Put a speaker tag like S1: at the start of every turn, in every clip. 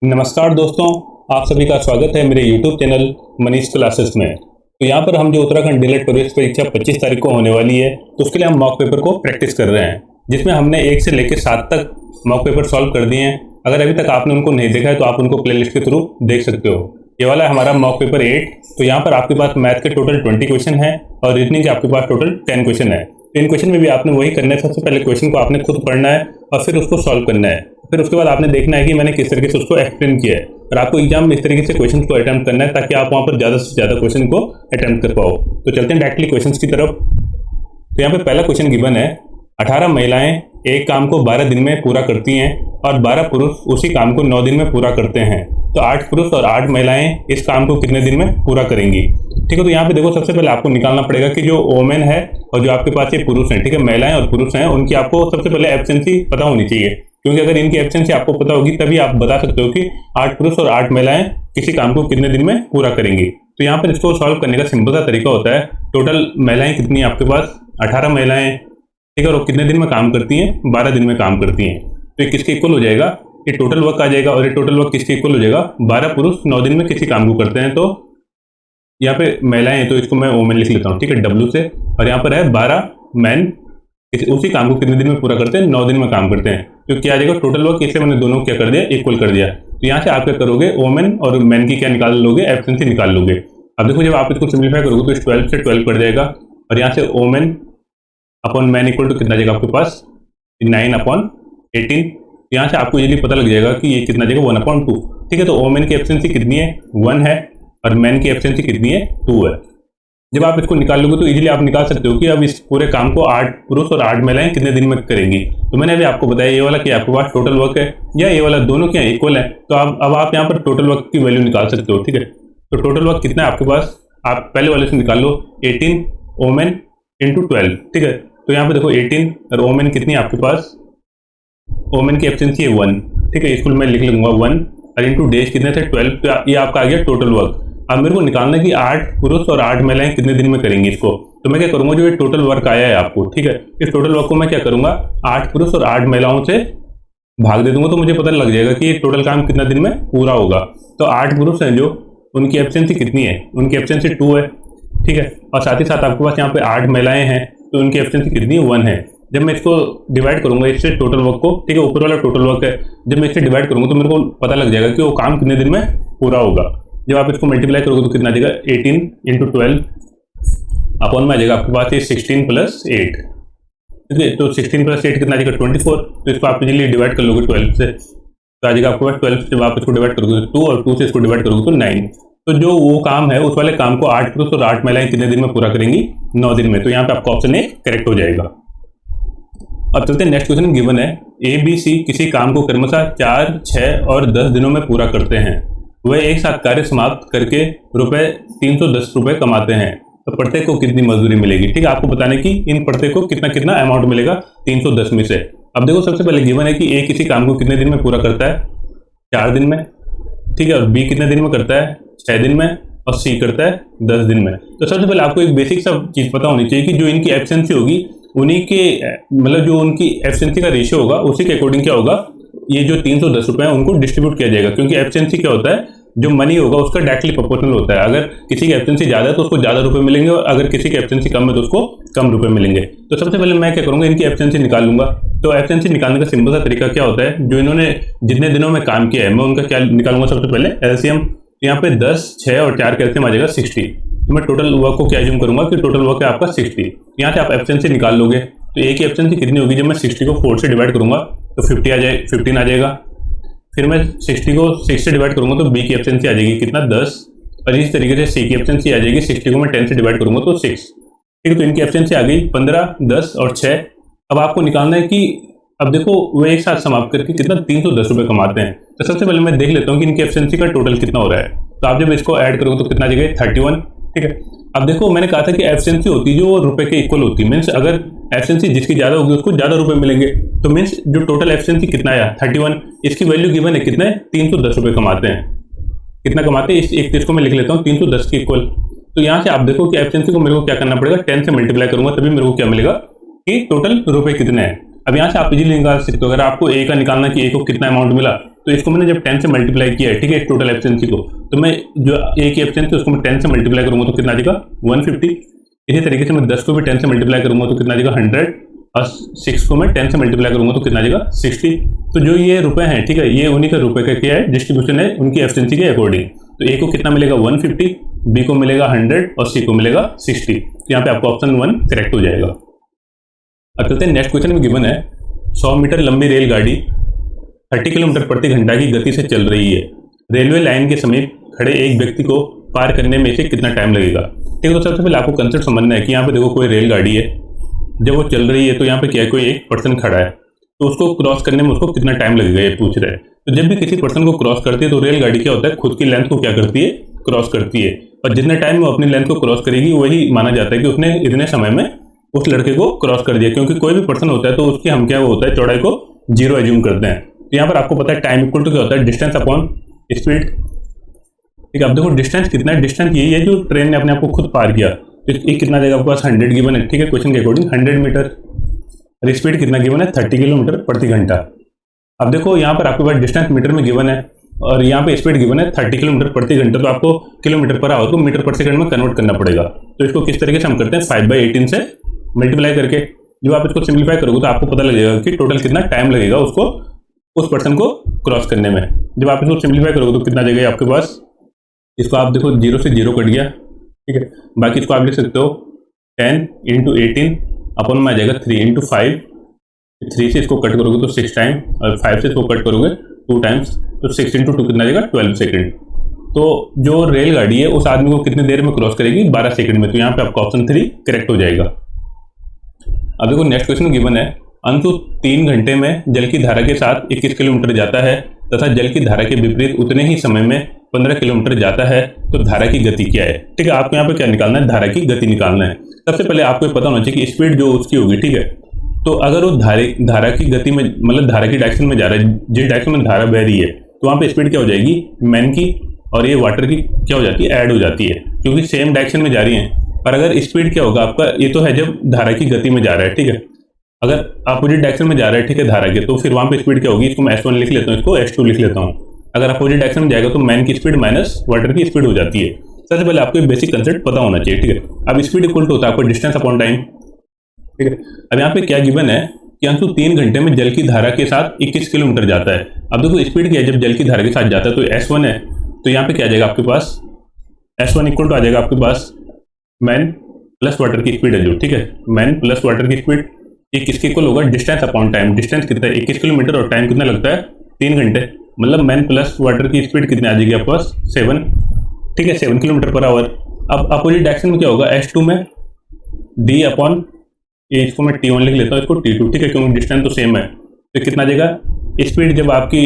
S1: नमस्कार दोस्तों, आप सभी का स्वागत है मेरे YouTube चैनल मनीष क्लासेस में। तो यहाँ पर हम जो उत्तराखंड डीएलएड प्रवेश परीक्षा 25 तारीख को होने वाली है, तो उसके लिए हम मॉक पेपर को प्रैक्टिस कर रहे हैं, जिसमें हमने 1 से लेकर 7 तक मॉक पेपर सॉल्व कर दिए हैं। अगर अभी तक आपने उनको नहीं देखा है तो आप उनको प्लेलिस्ट के थ्रू देख सकते हो। ये वाला है हमारा मॉक पेपर 8। तो यहाँ पर आपके पास मैथ के टोटल 20 क्वेश्चन है और रीजनिंग के आपके पास टोटल 10 क्वेश्चन है। तो इन क्वेश्चन में भी आपने वही करना है, सबसे पहले क्वेश्चन को आपने खुद पढ़ना है और फिर उसको सॉल्व करना है। फिर उसके बाद आपने देखना है कि मैंने किस तरीके से उसको एक्सप्लेन किया है, और आपको एग्जाम में इस तरीके से क्वेश्चन को अटेम्प्ट करना है ताकि आप वहाँ पर ज़्यादा से ज़्यादा क्वेश्चन को अटेम्प्ट कर पाओ। तो चलते हैं डायरेक्टली क्वेश्चन की तरफ। तो यहाँ पे पहला क्वेश्चन गिवन है, 18 महिलाएं एक काम को 12 दिन में पूरा करती हैं और 12 पुरुष उसी काम को 9 दिन में पूरा करते हैं। तो 8 पुरुष और 8 महिलाएं इस काम को कितने दिन में पूरा करेंगी। ठीक है, तो यहाँ पे देखो सबसे पहले आपको निकालना पड़ेगा कि जो वोमेन है और जो आपके पास ये पुरुष हैं, ठीक है, महिलाएं और पुरुष हैं, उनकी आपको सबसे पहले एब्सेंसी पता होनी चाहिए, क्योंकि अगर इनकी एब्सेंसी आपको पता होगी तभी आप बता सकते हो कि 8 पुरुष और 8 महिलाएं किसी काम को कितने दिन में पूरा करेंगी। तो यहाँ पर इसको सॉल्व करने का सिंपल सा तरीका होता है, टोटल महिलाएं कितनी आपके पास 18 महिलाएं, ठीक है, और कितने दिन में काम करती हैं, 12 दिन में काम करती हैं। तो ये किसके इक्वल हो जाएगा, ये टोटल वर्क आ जाएगा, और ये टोटल वर्क किसके इक्वल हो जाएगा, 12 पुरुष 9 दिन में किसी काम को करते हैं। तो यहाँ पे महिलाएं हैं तो इसको मैं वोमेन लिख लेता हूँ, ठीक है, W से, और यहाँ पर है 12 मैन उसी काम को कितने दिन में पूरा करते हैं, 9 दिन में काम करते हैं। तो क्या आ जाएगा टोटल वर्क, इससे मैंने दोनों क्या कर दिया, इक्वल कर दिया। तो यहाँ से आप क्या करोगे, वोमेन और मैन की क्या निकाल लोगे, एब्सेंसी निकाल लोगे। अब देखो जब आप इसको सिंप्लीफाई करोगे तो इस 12 से 12 कट जाएगा, और यहाँ से women upon man equal to कितना जाएगा आपके पास, 9/18। यहाँ से आपको इजीली पता लग जाएगा कि ये कितना जाएगा, 1/2। ठीक है, तो वोमेन की एब्सेंसी कितनी है, 1 है, और मैन की एब्सेंसी कितनी है, 2 है। जब आप इसको निकाल लोगे तो इजीली आप निकाल सकते हो कि अब इस पूरे काम को 8 पुरुष और 8 महिलाएं कितने दिन में करेंगी। तो मैंने अभी आपको बताया ये वाला कि आपके पास टोटल वर्क है या ये वाला, दोनों क्या इक्वल है। तो अब आप यहाँ पर टोटल वर्क की वैल्यू निकाल सकते हो। ठीक है, तो टोटल वर्क कितना है आपके पास, आप पहले वाले से निकाल लो, 18 वोमेन इंटू 12। ठीक है, तो यहाँ पे देखो 18 और वोमेन कितनी है आपके पास, वोमेन की एब्सेंसी है 1। ठीक है, इसको मैं लिख लूंगा 1 और इंटू डेज कितने थे 12। तो ये आपका आ गया टोटल वर्क। अब मेरे को निकालना है कि 8 पुरुष और 8 महिलाएं कितने दिन में करेंगी इसको। तो मैं क्या करूंगा, जो ये टोटल वर्क आया है आपको, ठीक है, इस टोटल वर्क को मैं क्या करूंगा, 8 पुरुष और 8 महिलाओं से भाग दे दूंगा, तो मुझे पता लग जाएगा कि ये टोटल काम कितना दिन में पूरा होगा। तो 8 पुरुष हैं जो, उनकी एब्सेंसी कितनी है, उनकी एब्सेंसी 2 है। ठीक है, और साथ ही साथ आपके पास यहाँ पे 8 महिलाएं हैं तो उनकी एब्सेंसी कितनी है, 1 है। जब मैं इसको डिवाइड करूंगा इससे टोटल वर्क को, ठीक है, ऊपर वाला टोटल वर्क है, जब मैं इससे डिवाइड करूंगा तो मेरे को पता लग जाएगा कि वो काम कितने दिन में पूरा होगा। जब आप इसको मल्टीप्लाई करोगे तो कितना आ जाएगा, 18 इंटू 12 अपॉन में आ जाएगा आपके पास ये 16 प्लस 8। ठीक है, तो 16 प्लस 8 कितना आ जाएगा 24। तो इसको आप इजीली डिवाइड कर लोगे 12 से, तो आ जाएगा आपके पास 12 से। जब आप इसको डिवाइड करोगे 2 और 2 से इसको डिवाइड करोगे तो 9। तो जो वो काम है उस वाले काम को 8 पुरुष और 8 महिलाएं कितने दिन में पूरा करेंगी, 9 दिन में। तो यहाँ पे आपका ऑप्शन ए करेक्ट हो जाएगा। अब चलते हैं नेक्स्ट क्वेश्चन गिवन है, ABC किसी काम को क्रमशः 4, 6 और 10 दिनों में पूरा करते हैं। वह एक साथ कार्य समाप्त करके रुपए 310 रुपए कमाते हैं, तो प्रत्येक को कितनी मजदूरी मिलेगी। ठीक है, आपको बताने की इन प्रत्येक को कितना कितना अमाउंट मिलेगा 310 में से। अब देखो सबसे पहले गिवन है कि A किसी काम को कितने दिन में पूरा करता है, 4 दिन में। ठीक है, और B कितने दिन में करता है, 6 दिन में, और C करता है 10 दिन में। तो सबसे पहले आपको एक बेसिक सब चीज़ पता होनी चाहिए कि जो इनकी एब्सेंसी होगी उन्हीं के, मतलब जो उनकी एब्सेंसी का रेशियो होगा उसी के अकॉर्डिंग क्या होगा, ये जो 310 रुपए हैं उनको डिस्ट्रीब्यूट किया जाएगा। क्योंकि एब्सेंसी क्या होता है, जो मनी होगा उसका डायरेक्टली प्रोपोर्शनल होता है। अगर किसी की एब्सेंसी ज़्यादा है तो उसको ज़्यादा रुपए मिलेंगे, और अगर किसी की एब्सेंसी कम है तो उसको कम रुपए मिलेंगे। तो सबसे पहले मैं क्या करूँगा, इनकी एब्सेंसी निकाल लूंगा। तो एब्सेंसी निकालने का सिंपल सा तरीका क्या होता है, जो इन्होंने जितने दिनों में काम किया है मैं उनका क्या निकालूंगा, सबसे पहले एलसीएम। यहाँ पे 10, 6 और 4 का एलसीएम आ जाएगा 60। तो मैं टोटल वर्क को क्या एज्यूम करूंगा कि टोटल वर्क है आपका 60। यहाँ से आप एब्सेंसी निकाल लोगे, तो एक ही एब्सेंसी कितनी होगी, जब मैं 60 को 4 से डिवाइड करूंगा तो 15 आ जाएगा। फिर मैं 60 को 6 से डिवाइड करूंगा तो B की एब्सेंसी आ जाएगी कितना, 10। और इस तरीके से C की एब्सेंसी आ जाएगी, 60 को मैं 10 से डिवाइड करूंगा तो 6। ठीक है, तो इनकी एब्सेंसी आ गई 15, 10 और 6। अब आपको निकालना है कि अब देखो वो एक साथ समाप्त करके कितना 310 रुपये कमाते हैं। तो सबसे पहले मैं देख लेता हूँ कि इनकी एब्सेंसी का टोटल कितना हो रहा है। तो आप जब इसको ऐड करोगे तो कितना आ जाएगा 31। ठीक है, अब देखो मैंने कहा था कि एब्सेंसी होती है जो रुपए के इक्वल होती है, मीन्स अगर एब्सेंसी जिसकी ज़्यादा होगी उसको ज़्यादा रुपए मिलेंगे। तो मीन्स जो टोटल एब्सेंसी कितना आया 31, इसकी वैल्यू गिवन है कितना है, 310 रुपये कमाते हैं। कितना कमाते हैं, इस एक चीज़ को मैं लिख लेता हूँ 310 के इक्वल। तो यहाँ से आप देखो कि एब्सेंसी को मेरे को क्या करना पड़ेगा, 10 से मल्टीप्लाई करूंगा तभी मेरे को क्या मिलेगा कि टोटल रुपए कितने हैं। अब यहाँ से आप इजीली निकाल सकते हो, अगर आपको ए का निकालना कि ए को कितना अमाउंट मिला तो इसको मैंने जब 10 से मल्टीप्लाई किया है, ठीक है, टोटल एफिशिएंसी को, तो मैं जो एक ही एफिशिएंसी उसको मैं 10 से मल्टीप्लाई करूंगा तो कितना आ जाएगा 150। इसी तरीके से मैं 10 को भी 10 से मल्टीप्लाई करूंगा तो कितना आ जाएगा 100, और 6 को मैं 10 से मल्टीप्लाई करूंगा तो कितना आ जाएगा 60। तो जो ये रुपए हैं, ठीक है, ये उन्हीं का रुपए का क्या है, डिस्ट्रीब्यूशन है उनकी एफिशिएंसी के अकॉर्डिंग। तो ए को कितना मिलेगा 150, बी को मिलेगा 100 और सी को मिलेगा 60। तो यहाँ पे आपको ऑप्शन 1 करेक्ट हो जाएगा। अब चलते हैं नेक्स्ट क्वेश्चन में गिवन है 100 मीटर लंबी रेलगाड़ी 30 किलोमीटर प्रति घंटा की गति से चल रही है। रेलवे लाइन के समीप खड़े एक व्यक्ति को पार करने में इसे कितना टाइम लगेगा। ठीक है, तो सबसे पहले आपको कंसेप्ट समझना है कि यहाँ पे देखो कोई रेलगाड़ी है, जब वो चल रही है तो यहाँ पे क्या है, कोई एक पर्सन खड़ा है, तो उसको क्रॉस करने में उसको कितना टाइम लगेगा ये पूछ रहे हैं। तो जब भी किसी पर्सन को क्रॉस करती है तो रेलगाड़ी क्या होता है, खुद की लेंथ को क्या करती है, क्रॉस करती है, और जितने टाइम में वो अपनी लेंथ को क्रॉस करेगी वही माना जाता है कि उसने इतने समय में उस लड़के को क्रॉस कर दिया। क्योंकि कोई भी पर्सन होता है तो उसकी हम क्या होता है, चौड़ाई को 0 एज्यूम करते हैं। तो यहाँ पर आपको पता है टाइम इक्वल टू क्या होता है, डिस्टेंस अपॉन स्पीड। ठीक है, अब देखो डिस्टेंस कितना है, डिस्टेंस यही है जो ट्रेन ने अपने आप को खुद पार किया। तो ये कितना देगा आपके पास 100 गिवन है, ठीक है, क्वेश्चन के अकॉर्डिंग 100 मीटर। और स्पीड कितना गिवन है 30 किलोमीटर प्रति घंटा। अब देखो यहाँ पर आपके पास डिस्टेंस मीटर में गिवन है और यहाँ पे स्पीड गिवन है 30 किलोमीटर प्रति घंटा। तो आपको किलोमीटर पर आवर को मीटर पर सेकंड में कन्वर्ट करना पड़ेगा। तो इसको किस तरीके से हम करते हैं, 5/18 से मल्टीप्लाई करके। जब आप इसको सिंप्लीफाई करोगे तो आपको पता लगेगा कि टोटल कितना टाइम लगेगा उसको उस पर्सन को क्रॉस करने में। जब आप इसको सिंप्लीफाई करोगे तो कितना जाएगा आपके पास, इसको आप देखो 0 से 0 कट गया, ठीक है। बाकी इसको आप लिख सकते हो 10 × 18 अपन में आ जाएगा 3 × 5। 3 से इसको कट करोगे तो 6 टाइम, और 5 से इसको कट करोगे 2 टाइम्स, तो 6 × 2 कितना जाएगा 12 सेकेंड। तो जो रेलगाड़ी है उस आदमी को कितनी देर में क्रॉस करेगी, 12 सेकंड में। तो यहाँ पे आपका ऑप्शन 3 करेक्ट हो जाएगा। अब देखो नेक्स्ट क्वेश्चन गिवन है, अंशु 3 घंटे में जल की धारा के साथ 21 किलोमीटर जाता है तथा जल की धारा के विपरीत उतने ही समय में 15 किलोमीटर जाता है, तो धारा की गति क्या है। ठीक है, आपको यहाँ पे क्या निकालना है, धारा की गति निकालना है। सबसे पहले आपको पता होना चाहिए कि स्पीड जो उसकी होगी, ठीक है, तो अगर वो धारा की गति में, मतलब धारा की डायरेक्शन में जा रहा है, जिस डायरेक्शन में धारा बह रही है, तो वहाँ पे स्पीड क्या हो जाएगी, मैन की और ये वाटर की क्या हो जाती है, ऐड हो जाती है, क्योंकि सेम डायरेक्शन में जा रही है। पर अगर स्पीड क्या होगा आपका, ये तो है जब धारा की गति में जा रहा है, ठीक है, अगर अपोजिट डायरेक्शन में जा रहा है, ठीक है, धारा के, तो फिर वहाँ पे स्पीड क्या होगी, इसको मैं S1 लिख लेता हूँ, इसको S2 लिख लेता हूँ। अगर अपोजिट डायरेक्शन में जाएगा तो मैन की स्पीड माइनस वाटर की स्पीड हो जाती है। सबसे पहले आपको बेसिक कंसेप्ट पता होना चाहिए, ठीक है। अब स्पीड इक्वल टू होता है आपको डिस्टेंस अपॉन टाइम, ठीक है। अब यहाँ पे क्या गिवन है कि अंशु 3 घंटे में जल की धारा के साथ 21 किलोमीटर जाता है। अब देखो स्पीड क्या है, जब जल की धारा के साथ जाता है तो S1 है, तो यहाँ पे क्या आ जाएगा आपके पास, S1 इक्वल टू आ जाएगा आपके पास मैन प्लस वाटर की स्पीड है जो, ठीक है, मैन प्लस वाटर की स्पीड। ये किसके इक्वल होगा, डिस्टेंस अपॉन टाइम। डिस्टेंस कितना है 21 किलोमीटर और टाइम कितना लगता है 3 घंटे, मतलब मैन प्लस वाटर की स्पीड कितनी आ जाएगी आपके पास 7, ठीक है, 7 किलोमीटर पर आवर। अब अपोजिट डायरेक्शन में क्या होगा, S2 में D अपॉन ये, इसको मैं T1 लिख लेता हूँ, इसको T2, ठीक है, क्योंकि डिस्टेंस तो सेम है। तो कितना आ जाएगा स्पीड, जब आपकी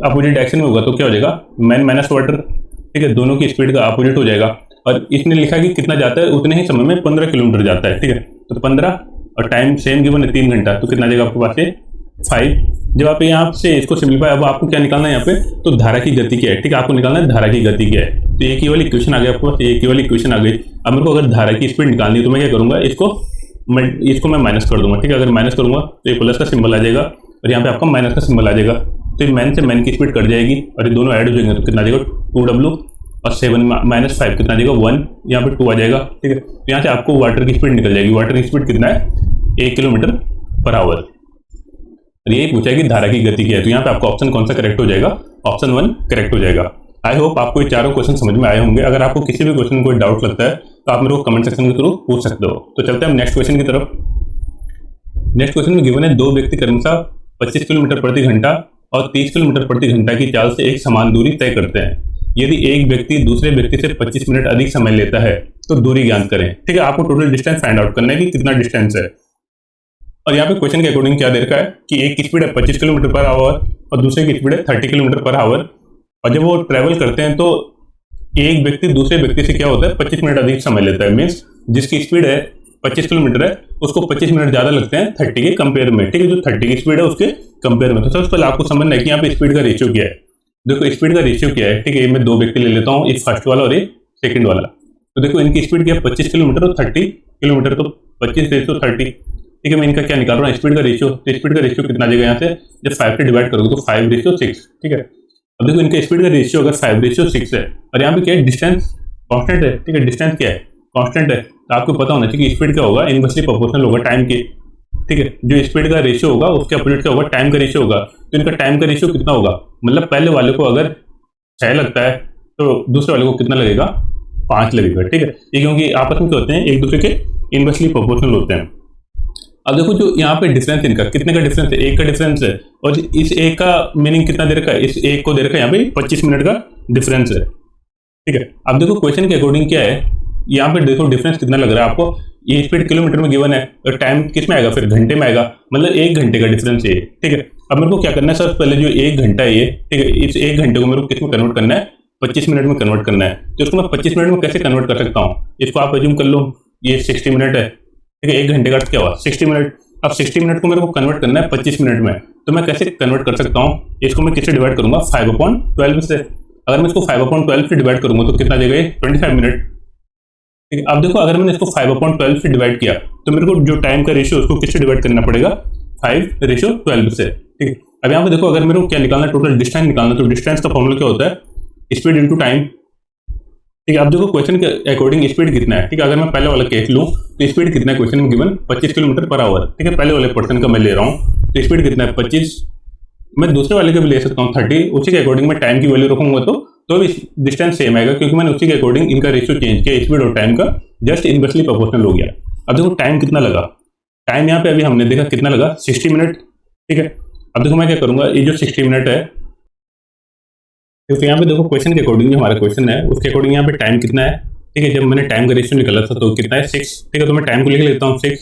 S1: अपोजिट डायरेक्शन में होगा तो क्या हो जाएगा, मैन माइनस वाटर, ठीक है, दोनों की स्पीड का अपोजिट हो जाएगा। और इसने लिखा कि कितना जाता है, उतने ही समय में 15 किलोमीटर जाता है, ठीक है, तो 15 और टाइम सेम गिवन है 3 घंटा, तो कितना आ जाएगा आपके पास 5। जब आप यहाँ से इसको सिंप्लीफाई, अब आपको क्या निकालना है यहाँ पे, तो धारा की गति क्या है, ठीक है, आपको निकालना है धारा की गति क्या है। तो एक ही वाली इक्वेशन आ गई आपके पास, एक ही वाली इक्वेशन आ गई। अब मेरे को अगर धारा की स्पीड निकालनी है तो मैं क्या करूँगा, इसको मैं माइनस कर दूंगा, ठीक है। अगर माइनस करूंगा तो ये प्लस का सिंबल आ जाएगा और यहाँ पे आपका माइनस का सिंबल आ जाएगा। तो ये मैन से मैन की स्पीड कट जाएगी और ये दोनों ऐड हो जाएंगे, तो कितना आ जाएगा 2W और 7 माइनस 5 कितना आ जाएगा 1, यहाँ पे 2 आ जाएगा, ठीक है। तो यहाँ से आपको वाटर की स्पीड निकल जाएगी। वाटर की स्पीड कितना है 1 किलोमीटर पर आवर। यही पूछा है कि धारा की गति क्या है, तो यहाँ पे आपका ऑप्शन कौन सा करेक्ट हो जाएगा, ऑप्शन 1 करेक्ट हो जाएगा। आई होप आपको ये चारों क्वेश्चन समझ में आए होंगे। अगर आपको किसी भी क्वेश्चन में कोई डाउट लगता है तो आप मेरे को कमेंट सेक्शन के थ्रू पूछ सकते हो। तो चलते हैं हम नेक्स्ट क्वेश्चन की तरफ। नेक्स्ट क्वेश्चन में गिवन है 2 व्यक्ति क्रमशः 25 किलोमीटर प्रति घंटा और 30 किलोमीटर प्रति घंटा की चाल से एक समान दूरी तय करते हैं। यदि एक व्यक्ति दूसरे व्यक्ति से 25 मिनट अधिक समय लेता है तो दूरी ज्ञात करें। ठीक है, आपको टोटल डिस्टेंस फाइंड आउट करना है कि कितना डिस्टेंस है। और यहाँ पे क्वेश्चन के अकॉर्डिंग क्या दे रखा है कि एक की स्पीड है 25 किलोमीटर पर आवर और दूसरे की स्पीड है 30 किलोमीटर पर आवर। और जब वो ट्रेवल करते हैं तो एक व्यक्ति दूसरे व्यक्ति से क्या होता है 25 मिनट अधिक समय लेता है। मीन्स जिसकी स्पीड है 25 किलोमीटर है उसको 25 मिनट ज़्यादा लगते हैं 30 के कंपेयर में। ठीक है, जो 30 की स्पीड है उसके कंपेयर में। तो सबसे पहले आपको समझना है कि यहाँ पे स्पीड का रेशियो क्या है। देखो स्पीड का रेशियो क्या है। ठीक है, मैं 2 व्यक्ति ले लेता हूँ, एक फर्स्ट वाला और एक सेकंड वाला। तो देखो इनकी स्पीड क्या है 25 किलोमीटर और 30 किलोमीटर, तो 25/30। ठीक है, मैं इनका क्या निकाल रहा हूँ स्पीड का रेशियो। तो स्पीड का रेशियो कितना आ जाएगा यहाँ से, जब 5 से डिवाइड करोगे तो 5/6। ठीक है, अब देखो इनका स्पीड का रेशियो अगर 5:6 है और यहाँ पे क्या है, डिस्टेंस कांस्टेंट है, ठीक है, डिस्टेंस क्या है, कांस्टेंट है, तो आपको पता होना चाहिए कि स्पीड क्या होगा, इनवर्सली प्रोपोर्शनल होगा टाइम के, ठीक है। जो स्पीड का रेशियो होगा उसके अपोजिट क्या होगा, टाइम का रेशियो होगा। तो इनका टाइम का रेशियो कितना होगा, मतलब पहले वाले को अगर 6 लगता है तो दूसरे वाले को कितना लगेगा, 5 लगेगा, ठीक है। ये क्योंकि आपस में क्या होते हैं, एक दूसरे के इनवर्सली प्रोपोर्शनल होते हैं। अब देखो जो यहाँ पे डिफरेंस इनका कितने का डिफरेंस है, 1 का डिफरेंस है, और इस 1 का मीनिंग कितना दे रखा है, इस 1 को दे रखा है यहाँ पे 25 मिनट का डिफरेंस है, ठीक है। अब देखो क्वेश्चन के अकॉर्डिंग क्या है, यहाँ पे देखो डिफरेंस कितना लग रहा है आपको, ये स्पीड किलोमीटर में गिवन है और टाइम किस में आएगा, फिर घंटे में आएगा, मतलब 1 घंटे का डिफरेंस है, ठीक है। अब मेरे को क्या करना है, सबसे पहले जो 1 घंटा है ये, ठीक है, इस 1 घंटे को मेरे को किस में कन्वर्ट करना है, 25 मिनट में कन्वर्ट करना है। तो इसको मैं 25 मिनट में कैसे कन्वर्ट कर सकता हूँ, इसको आप एज्यूम कर लो ये 60 मिनट है, ठीक है, 1 घंटे का अर्थ क्या हुआ 60 मिनट। अब 60 मिनट को मेरे को कन्वर्ट करना है 25 मिनट में, तो मैं कैसे कन्वर्ट कर सकता हूँ, इसको मैं किससे डिवाइड करूंगा, 5/12 से। अगर मैं इसको 5/12 से डिवाइड करूंगा तो कितना देगा, 25 मिनट, ठीक है। अब देखो अगर मैंने इसको 5/12 से डिवाइड किया तो मेरे को जो टाइम का रेशियो उसको किससे डिवाइड करना पड़ेगा, 5:12 से, ठीक है। अब यहाँ पे देखो अगर मेरे को क्या निकालना है, टोटल डिस्टेंस निकालना, तो डिस्टेंस का फॉर्मूला क्या होता है, स्पीड इंटू टाइम, ठीक है। अब देखो क्वेश्चन के अकॉर्डिंग स्पीड कितना है, ठीक है, अगर मैं पहले वाला केस लूँ तो स्पीड कितना है, क्वेश्चन में गिवन 25 किलोमीटर पर आवर, ठीक है, पहले वाले पर्सन का मैं ले रहा हूँ, तो स्पीड कितना है 25, मैं दूसरे वाले के भी ले सकता हूँ 30, उसी के अकॉर्डिंग मैं टाइम की वैल्यू रखूंगा तो भी डिस्टेंस सेम आएगा, क्योंकि मैंने उसी के अकॉर्डिंग इनका रेशियो चेंज किया, स्पीड और टाइम का जस्ट इनवर्सली प्रोपोर्शनल हो गया। अब देखो टाइम कितना लगा, टाइम यहाँ पे अभी हमने देखा कितना लगा, 60 मिनट, ठीक है। अब देखो मैं क्या करूंगा, ये जो 60 मिनट है, तो यहाँ पे देखो क्वेश्चन के अकॉर्डिंग जो हमारा क्वेश्चन है उसके अकॉर्डिंग यहाँ पे टाइम कितना है, ठीक है। जब मैंने टाइम का रेशियो निकाला था तो कितना है 6, ठीक है, तो मैं टाइम को लिख लेता हूँ 6।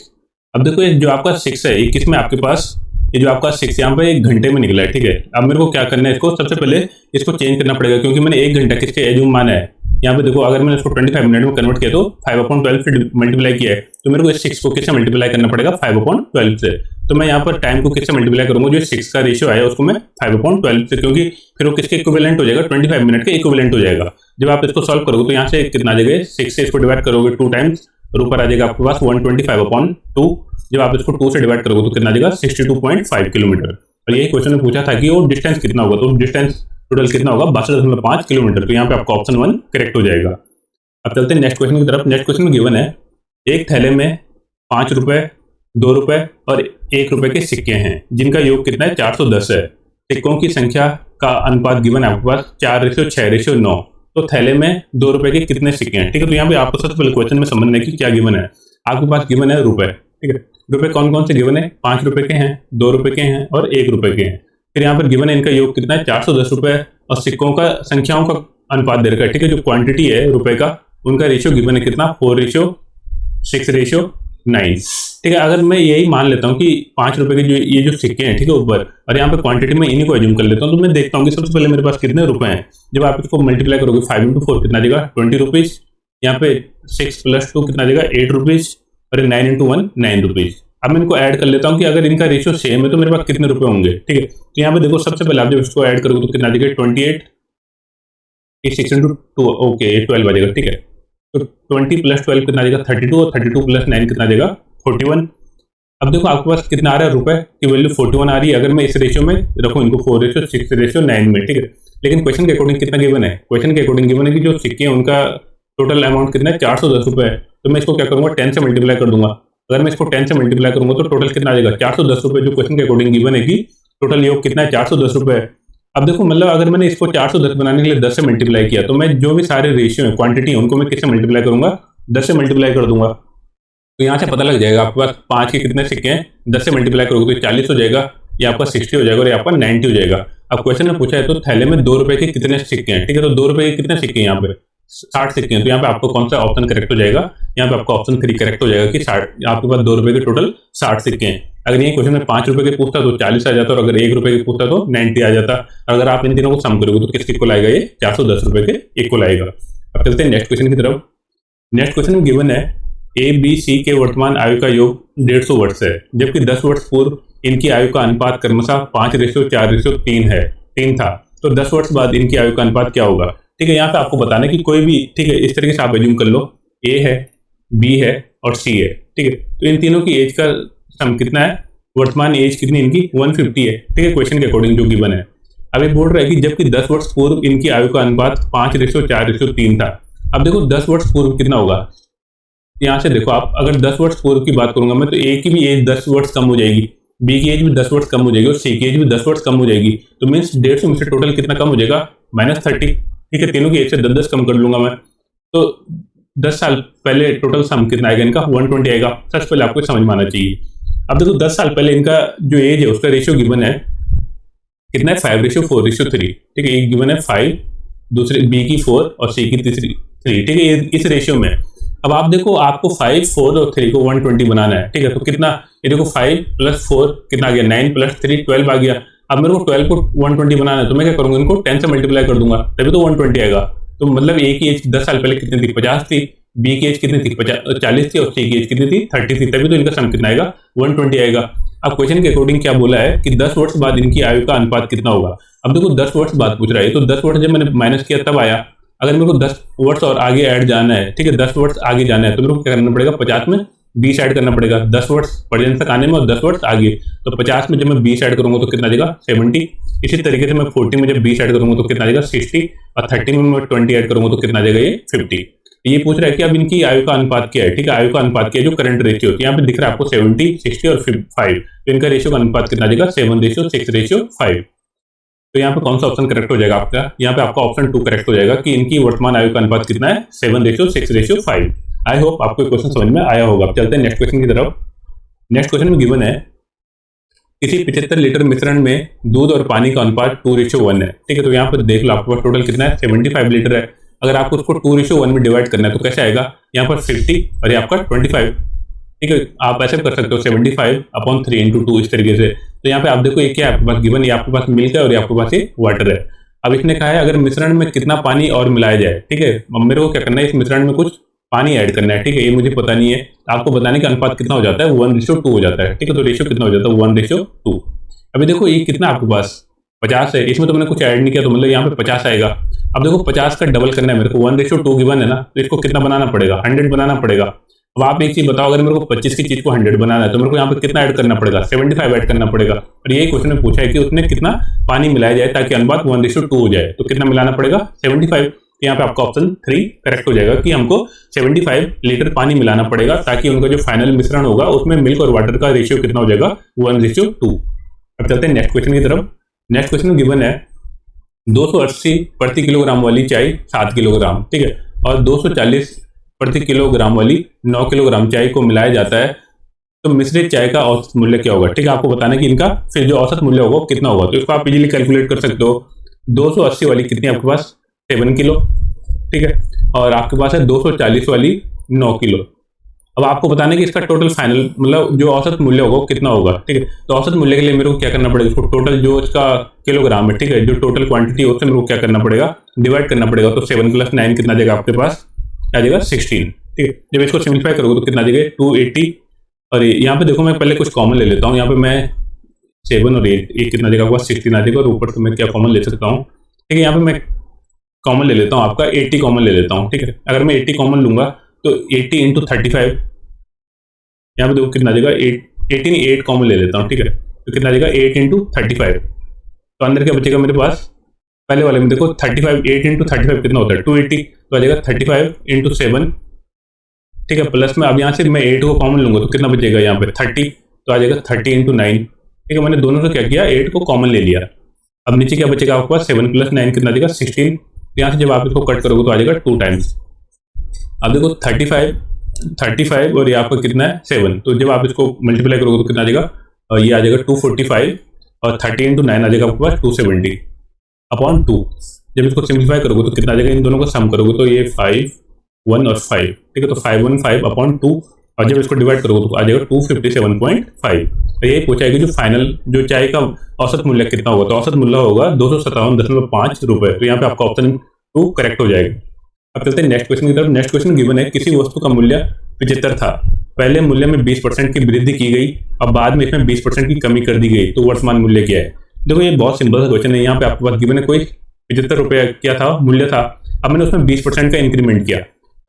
S1: अब देखो ये जो आपका 6 है ये किस में आपके पास, ये जो आपका 6 यहाँ पे 1 घंटे में निकला है, ठीक है। अब मेरे को क्या करना है, इसको सबसे पहले इसको चेंज करना पड़ेगा, क्योंकि मैंने 1 घंटा किसके एज्यूम माना है। यहाँ पे देखो अगर मैंने इसको 25 मिनट में कन्वर्ट किया तो 5/12 से मल्टीप्लाई किया है, तो मेरे को इस 6 को किससे मल्टीप्लाई करना पड़ेगा, 5/12 से। तो मैं यहाँ पर टाइम को किससे मल्टीप्लाई करूंगा, जो 6 का रेशियो आया उसको मैं 5/12 से, क्योंकि फिर वो किसके इक्विवेलेंट हो जाएगा, 25 मिनट के इक्विवेलेंट हो जाएगा। जब आप इसको सॉल्व करोगे तो यहाँ से कितना आ जाएगा, 6 से इसको डिवाइड करोगे 2 टाइम्स और ऊपर आ जाएगा आपके पास 125/2। जब आप इसको 2 से डिवाइड करोगे तो कितना आ जाएगा 62.5 किलोमीटर। और यही क्वेश्चन में पूछा था कि वो डिस्टेंस कितना होगा, तो डिस्टेंस टोटल कितना होगा 62.5 किलोमीटर। तो यहाँ पे आपका ऑप्शन 1 करेक्ट हो जाएगा। अब चलते हैं नेक्स्ट क्वेश्चन की तरफ। नेक्स्ट क्वेश्चन में गिवन है, एक थैले में 5 रुपए, 2 रुपए और 1 रुपए के सिक्के हैं जिनका योग कितना है, 410 है। सिक्कों की संख्या का अनुपात गिवन है आपके पास 4:6:9। तो थैले में 2 रुपए के कितने सिक्के हैं, ठीक है। तो यहाँ पे आपको सबसे पहले क्वेश्चन में समझना है कि क्या गिवन है। आपके पास गिवन है रुपए, ठीक है। रुपए कौन कौन से गिवन है, 5 रुपए के हैं, 2 रुपए के हैं और 1 रुपए के हैं। फिर यहाँ पर गिवन है इनका योग कितना है, 410 रुपए, और सिक्कों का संख्याओं का अनुपात दे रखा है, ठीक है। जो क्वांटिटी है रुपए का उनका रेशियो गिवन है कितना, 4:6:9, ठीक है। अगर मैं यही मान लेता हूँ कि 5 रुपए के जो ये जो सिक्के हैं, ठीक है, ऊपर, और यहाँ पे क्वांटिटी में इन्हीं को एज्यूम कर लेता हूँ, तो मैं देखता हूँ कि सबसे पहले मेरे पास कितने रुपए हैं। जब आप इसको मल्टीप्लाई करोगे 5 × 4 कितना देगा 20 रुपीज, यहाँ पे 6 + 2 कितना देगा 8 रुपीज, और 9 × 1 9 रुपीज। अब मैं इनको ऐड कर लेता हूँ कि अगर इनका रेशियो सेम है तो मेरे पास कितने रुपए होंगे, ठीक है। तो यहाँ पे देखो सबसे पहले आप जब इसको ऐड करोगे तो कितना देगा 28, 6 × 2 ओके 12 आ जाएगा, ठीक है। तो 20 + 12 कितना देगा 32, और 32 + 9 कितना देगा 41। अब देखो आपके पास कितना आ रहा है, रुपए की वैल्यू 41 आ रही है अगर मैं इस रेशियो में रखूँ इनको 4:6:9 में, ठीक है। लेकिन क्वेश्चन के अकॉर्डिंग कितना गिवन है, क्वेश्चन के अकॉर्डिंग गिवन है कि जो सिक्के हैं उनका टोटल अमाउंट कितना है 410 रुपए है। तो मैं इसको क्या करूंगा 10 से मल्टीप्लाई कर दूंगा। अगर मैं इसको 10 से मल्टीप्लाई करूंगा तो टोटल कितना आ जाएगा 410 रुपए, जो क्वेश्चन के अकॉर्डिंग गिवन है कि टोटल योग कितना है 410 रुपए। अब देखो मतलब अगर मैंने इसको 410 बनाने के लिए 10 से मल्टीप्लाई किया तो मैं जो भी सारे रेशियो है क्वांटिटी है उनको मैं किससे मल्टीप्लाई करूंगा 10 से मल्टीप्लाई कर दूंगा। तो यहाँ से पता लग जाएगा आपके पास 5 के कितने सिक्के हैं, 10 से मल्टीप्लाई करोगे तो 40 हो जाएगा, ये आपका 60 हो जाएगा और ये आपका 90 हो जाएगा। अब क्वेश्चन में पूछा है तो थैले में 2 रुपए के कितने सिक्के हैं, ठीक है। तो 2 रुपए के कितने सिक्के हैं, यहाँ पे 60 सिक्के हैं। तो यहाँ पे आपको कौन सा ऑप्शन करेक्ट हो जाएगा, यहाँ पे आपका ऑप्शन 3 करेक्ट हो जाएगा कि 60 आपके पास 2 रुपए के टोटल 60 सिक्के हैं। अगर ये क्वेश्चन में 5 रुपए के पूछता तो 40 आ जाता, और अगर 1 रुपए के पूछता तो 90 आ जाता। अगर आप इन तीनों को सम करोगे तो किस इक्वल आएगा, ये 410 रुपए के इक्वल आएगा। अब चलते हैं नेक्स्ट क्वेश्चन की तरफ। नेक्स्ट क्वेश्चन में गिवन है ए बी सी के वर्तमान आयु का योग 150 वर्ष है, जबकि 10 वर्ष पूर्व इनकी आयु का अनुपात क्रमशः 5:4:3 है 3 था। तो 10 वर्ष बाद इनकी आयु का अनुपात क्या होगा, ठीक है। यहाँ पे आपको बताना है कि कोई भी, ठीक है, इस तरीके से आप एज्यूम कर लो ए है, बी है और सी है, ठीक है। तो इन तीनों की एज का सम कितना है, वर्तमान एज कितनी इनकी 150 है, ठीक है, क्वेश्चन के अकॉर्डिंग जो गिवन है। अब ये बोल रहा है कि जबकि 10 वर्ष पूर्व इनकी आयु का अनुपात 5:4:3 था। अब देखो 10 वर्ष पूर्व कितना होगा, यहाँ से देखो आप, अगर 10 वर्ष पूर्व की बात करूंगा मैं तो ए की भी एज 10 वर्ष कम हो जाएगी, बी की एज भी 10 वर्ष कम हो जाएगी और सी की एज भी 10 वर्ष कम हो जाएगी। तो मीन्स 150 में से टोटल कितना कम हो जाएगा, -30। ठीक है, तीनों की एज से 10-10 कम कर लूंगा मैं, तो 10 साल पहले टोटल सम कितना आएगा इनका, 120 आएगा। सबसे पहले आपको समझ में आना चाहिए। अब देखो 10 साल पहले इनका जो एज है उसका रेशियो गिवन है कितना है, 5:4:3। ठीक है, एक गिवन है 5, दूसरे बी की 4 और सी की तीसरी 3। ठीक है, इस रेशियो में अब आप देखो आपको 5, 4 और 3 को 120 बनाना है। ठीक है, तो कितना, ये देखो 5 + 4 कितना आ गया, 9 + 3 12 आ गया। अब मेरे को 12 को 120 बनाना है तो मैं क्या करूंगा, इनको 10 से मल्टीप्लाई कर दूंगा तभी तो 120 आएगा। तो मतलब ए की एज 10 साल पहले कितनी थी, 50 थी, बी की एज कितनी थी, 40 थी और सी की एज कितनी थी, 30 थी, तभी तो इनका सम कितना आएगा, 120 आएगा। अब क्वेश्चन के अकॉर्डिंग क्या बोला है कि 10 वर्ष बाद इनकी आयु का अनुपात कितना होगा। अब देखो 10 वर्ष बाद पूछ रहा है, तो 10 वर्ष जब मैंने माइनस किया तब आया। अगर मेरे को 10 वर्ष और आगे ऐड जाना है, ठीक है, 10 वर्ष आगे जाना है तो मेरे को क्या करना पड़ेगा, 50 में 20 ऐड करना पड़ेगा, 10 वर्ष प्रेजेंट तक आने में और 10 वर्ष आगे। तो 50 में जब मैं 20 ऐड करूंगा तो कितना आ जाएगा, 70। इसी तरीके से मैं 40 में जब 20 ऐड करूंगा तो कितना आ जाएगा, 60 और 30 में मैं 20 ऐड करूंगा तो कितना आ जाएगा, ये 50। ये पूछ रहा है कि अब इनकी आयु का अनुपात क्या है। ठीक है, आयु का अनुपात क्या है, जो करंट रेशियो यहाँ पे दिख रहा है आपको 70, 60 और 5, तो इनका रेशियो का अनुपात कितना आ जाएगा, 7:6:5। तो यहाँ पे कौन सा ऑप्शन करेक्ट हो जाएगा आपका, यहाँ पे आपका ऑप्शन 2 करेक्ट हो जाएगा कि इनकी वर्तमान आयु का अनुपात कितना है, 7:6:5। आई होप आपको क्वेश्चन समझ में आया होगा। अब चलते हैं नेक्स्ट क्वेश्चन की तरफ। नेक्स्ट क्वेश्चन में गिवन है किसी 75 लीटर मिश्रण में दूध और पानी का अनुपात 2:1 है। ठीक है, तो यहाँ पर देख लो आपके पास टोटल कितना है, 75 लीटर है। अगर आपको उसको 2:1 में डिवाइड करना है तो कैसे आएगा, यहाँ पर 50 और ये आपका 25। ठीक है, आप ऐसे कर सकते हो 75/3 × 2 इस तरीके से। तो यहाँ पे आप देखो ये क्या है आपके पास गिवन, ये आपके पास मिल्क है और ये आपके पास ये वाटर है। अब इसने कहा है अगर मिश्रण में कितना पानी और मिलाया जाए। ठीक है, अब मेरे को क्या करना है, इस मिश्रण में कुछ पानी ऐड करना है। ठीक है, ये मुझे पता नहीं है, आपको बताने का अनुपात कितना हो जाता है, 1:2 हो जाता है। ठीक है, तो रेशियो कितना हो जाता है, 1:2। अभी देखो ये कितना आपके पास 50 है, इसमें तो मैंने कुछ ऐड नहीं किया तो मतलब यहाँ पे 50 आएगा। अब देखो 50 का डबल करना है मेरे को, 1:2 गिवन है ना, तो इसको कितना बनाना पड़ेगा, 100 बनाना पड़ेगा। अब आप एक चीज बताओ, अगर मेरे को 25 की चीज को 100 बनाना है तो मेरे को यहाँ पे कितना ऐड करना पड़ेगा, 75 ऐड करना पड़ेगा। और यही क्वेश्चन में पूछा है कि उसमें कितना पानी मिलाया जाए ताकि अनुपात 1:2 हो जाए, तो कितना मिलाना पड़ेगा, 75। यहाँ पे आपका ऑप्शन 3 करेक्ट हो जाएगा कि हमको 75 लीटर पानी मिलाना पड़ेगा ताकि उनका जो फाइनल मिश्रण होगा उसमें मिल्क और वाटर का रेशियो कितना हो जाएगा, 1:2। अब चलते हैं नेक्स्ट क्वेश्चन की तरफ। नेक्स्ट क्वेश्चन में गिवन है 280 प्रति किलोग्राम वाली चाय 7 किलोग्राम, ठीक है, और 240 प्रति किलोग्राम वाली 9 किलोग्राम चाय को मिलाया जाता है तो मिश्रित चाय का औसत मूल्य क्या होगा। ठीक है, आपको बताना है कि इनका फिर जो औसत मूल्य होगा कितना होगा। तो इसको आप इजीली कैलकुलेट कर सकते हो। 280 वाली कितनी आपके पास, 7 किलो, ठीक है, और आपके पास है 240 वाली 9 किलो। अब आपको बताना है कि इसका टोटल फाइनल मतलब जो औसत मूल्य होगा कितना होगा। ठीक है, तो औसत मूल्य के लिए मेरे को क्या करना पड़ेगा, इसको टोटल जो इसका किलोग्राम है, ठीक है, जो टोटल क्वांटिटी है उससे मेरे को क्या करना पड़ेगा, डिवाइड करना पड़ेगा। तो 7 + 9 कितना देगा आपके पास, आ जाएगा 16। ठीक है, जब इसको सिंप्लीफाई करोगे तो कितना देगा, 280। और यहाँ पे देखो मैं पहले कुछ कॉमन ले लेता हूँ, यहाँ पे मैं 7 और 8 कितना देगा, 16 आ जाएगा, और ऊपर से मैं क्या कॉमन ले सकता हूँ। ठीक है, यहाँ पे मैं कॉमन ले लेता हूँ, आपका 80 कॉमन ले लेता हूँ। ठीक है, अगर मैं 80 कॉमन लूंगा तो 80 × 35, यहाँ पे देखो कितना देगा, 8 कॉमन ले लेता हूँ। ठीक है, तो कितना देगा, 8 × 35। तो अंदर क्या बचेगा मेरे पास, पहले वाले में देखो 35, 8 × 35 कितना होता है, 280, तो आ जाएगा 35 × 7। ठीक है, प्लस में अब यहाँ से मैं 8 को कॉमन लूंगा तो कितना बचेगा, यहाँ पे 30, तो आ जाएगा 30 × 9। ठीक है, मैंने दोनों से क्या किया, 8 को कॉमन ले लिया। अब नीचे क्या बचेगा आपके पास, 7 + 9 कितना देगा, 16। यहाँ से जब आप इसको कट करोगे तो आ जाएगा 2 टाइम्स। अब देखो 35 और ये आपका कितना है, 7, तो जब आप इसको मल्टीप्लाई करोगे तो कितना आ जाएगा, ये आ जाएगा 245, और 30 × 9 आ जाएगा आपके पास 270/2। जब इसको सिंप्लीफाई करोगे तो कितना आ जाएगा, इन दोनों को सम करोगे तो ये 5, 1 और 5। ठीक है, तो 515/2, और जब इसको डिवाइड करोगे तो आ जाएगा 257.5। तो यही पूछा है कि जो फाइनल जो चाय का औसत मूल्य कितना होगा, तो औसत मूल्य होगा 257.5 रुपये। तो यहाँ पे आपका ऑप्शन 2 करेक्ट हो जाएगा। अब चलते हैं नेक्स्ट क्वेश्चन की तरफ। नेक्स्ट क्वेश्चन गिवन है किसी वस्तु का मूल्य 75 था, पहले मूल्य में 20% की वृद्धि की गई, अब बाद में इसमें 20% की कमी कर दी गई, तो वर्तमान मूल्य क्या है। देखो ये बहुत सिंपल सा क्वेश्चन है। यहाँ पे आपके पास गिवन है कोई 75 रुपये क्या था, मूल्य था, अब मैंने उसमें 20% का इंक्रीमेंट किया।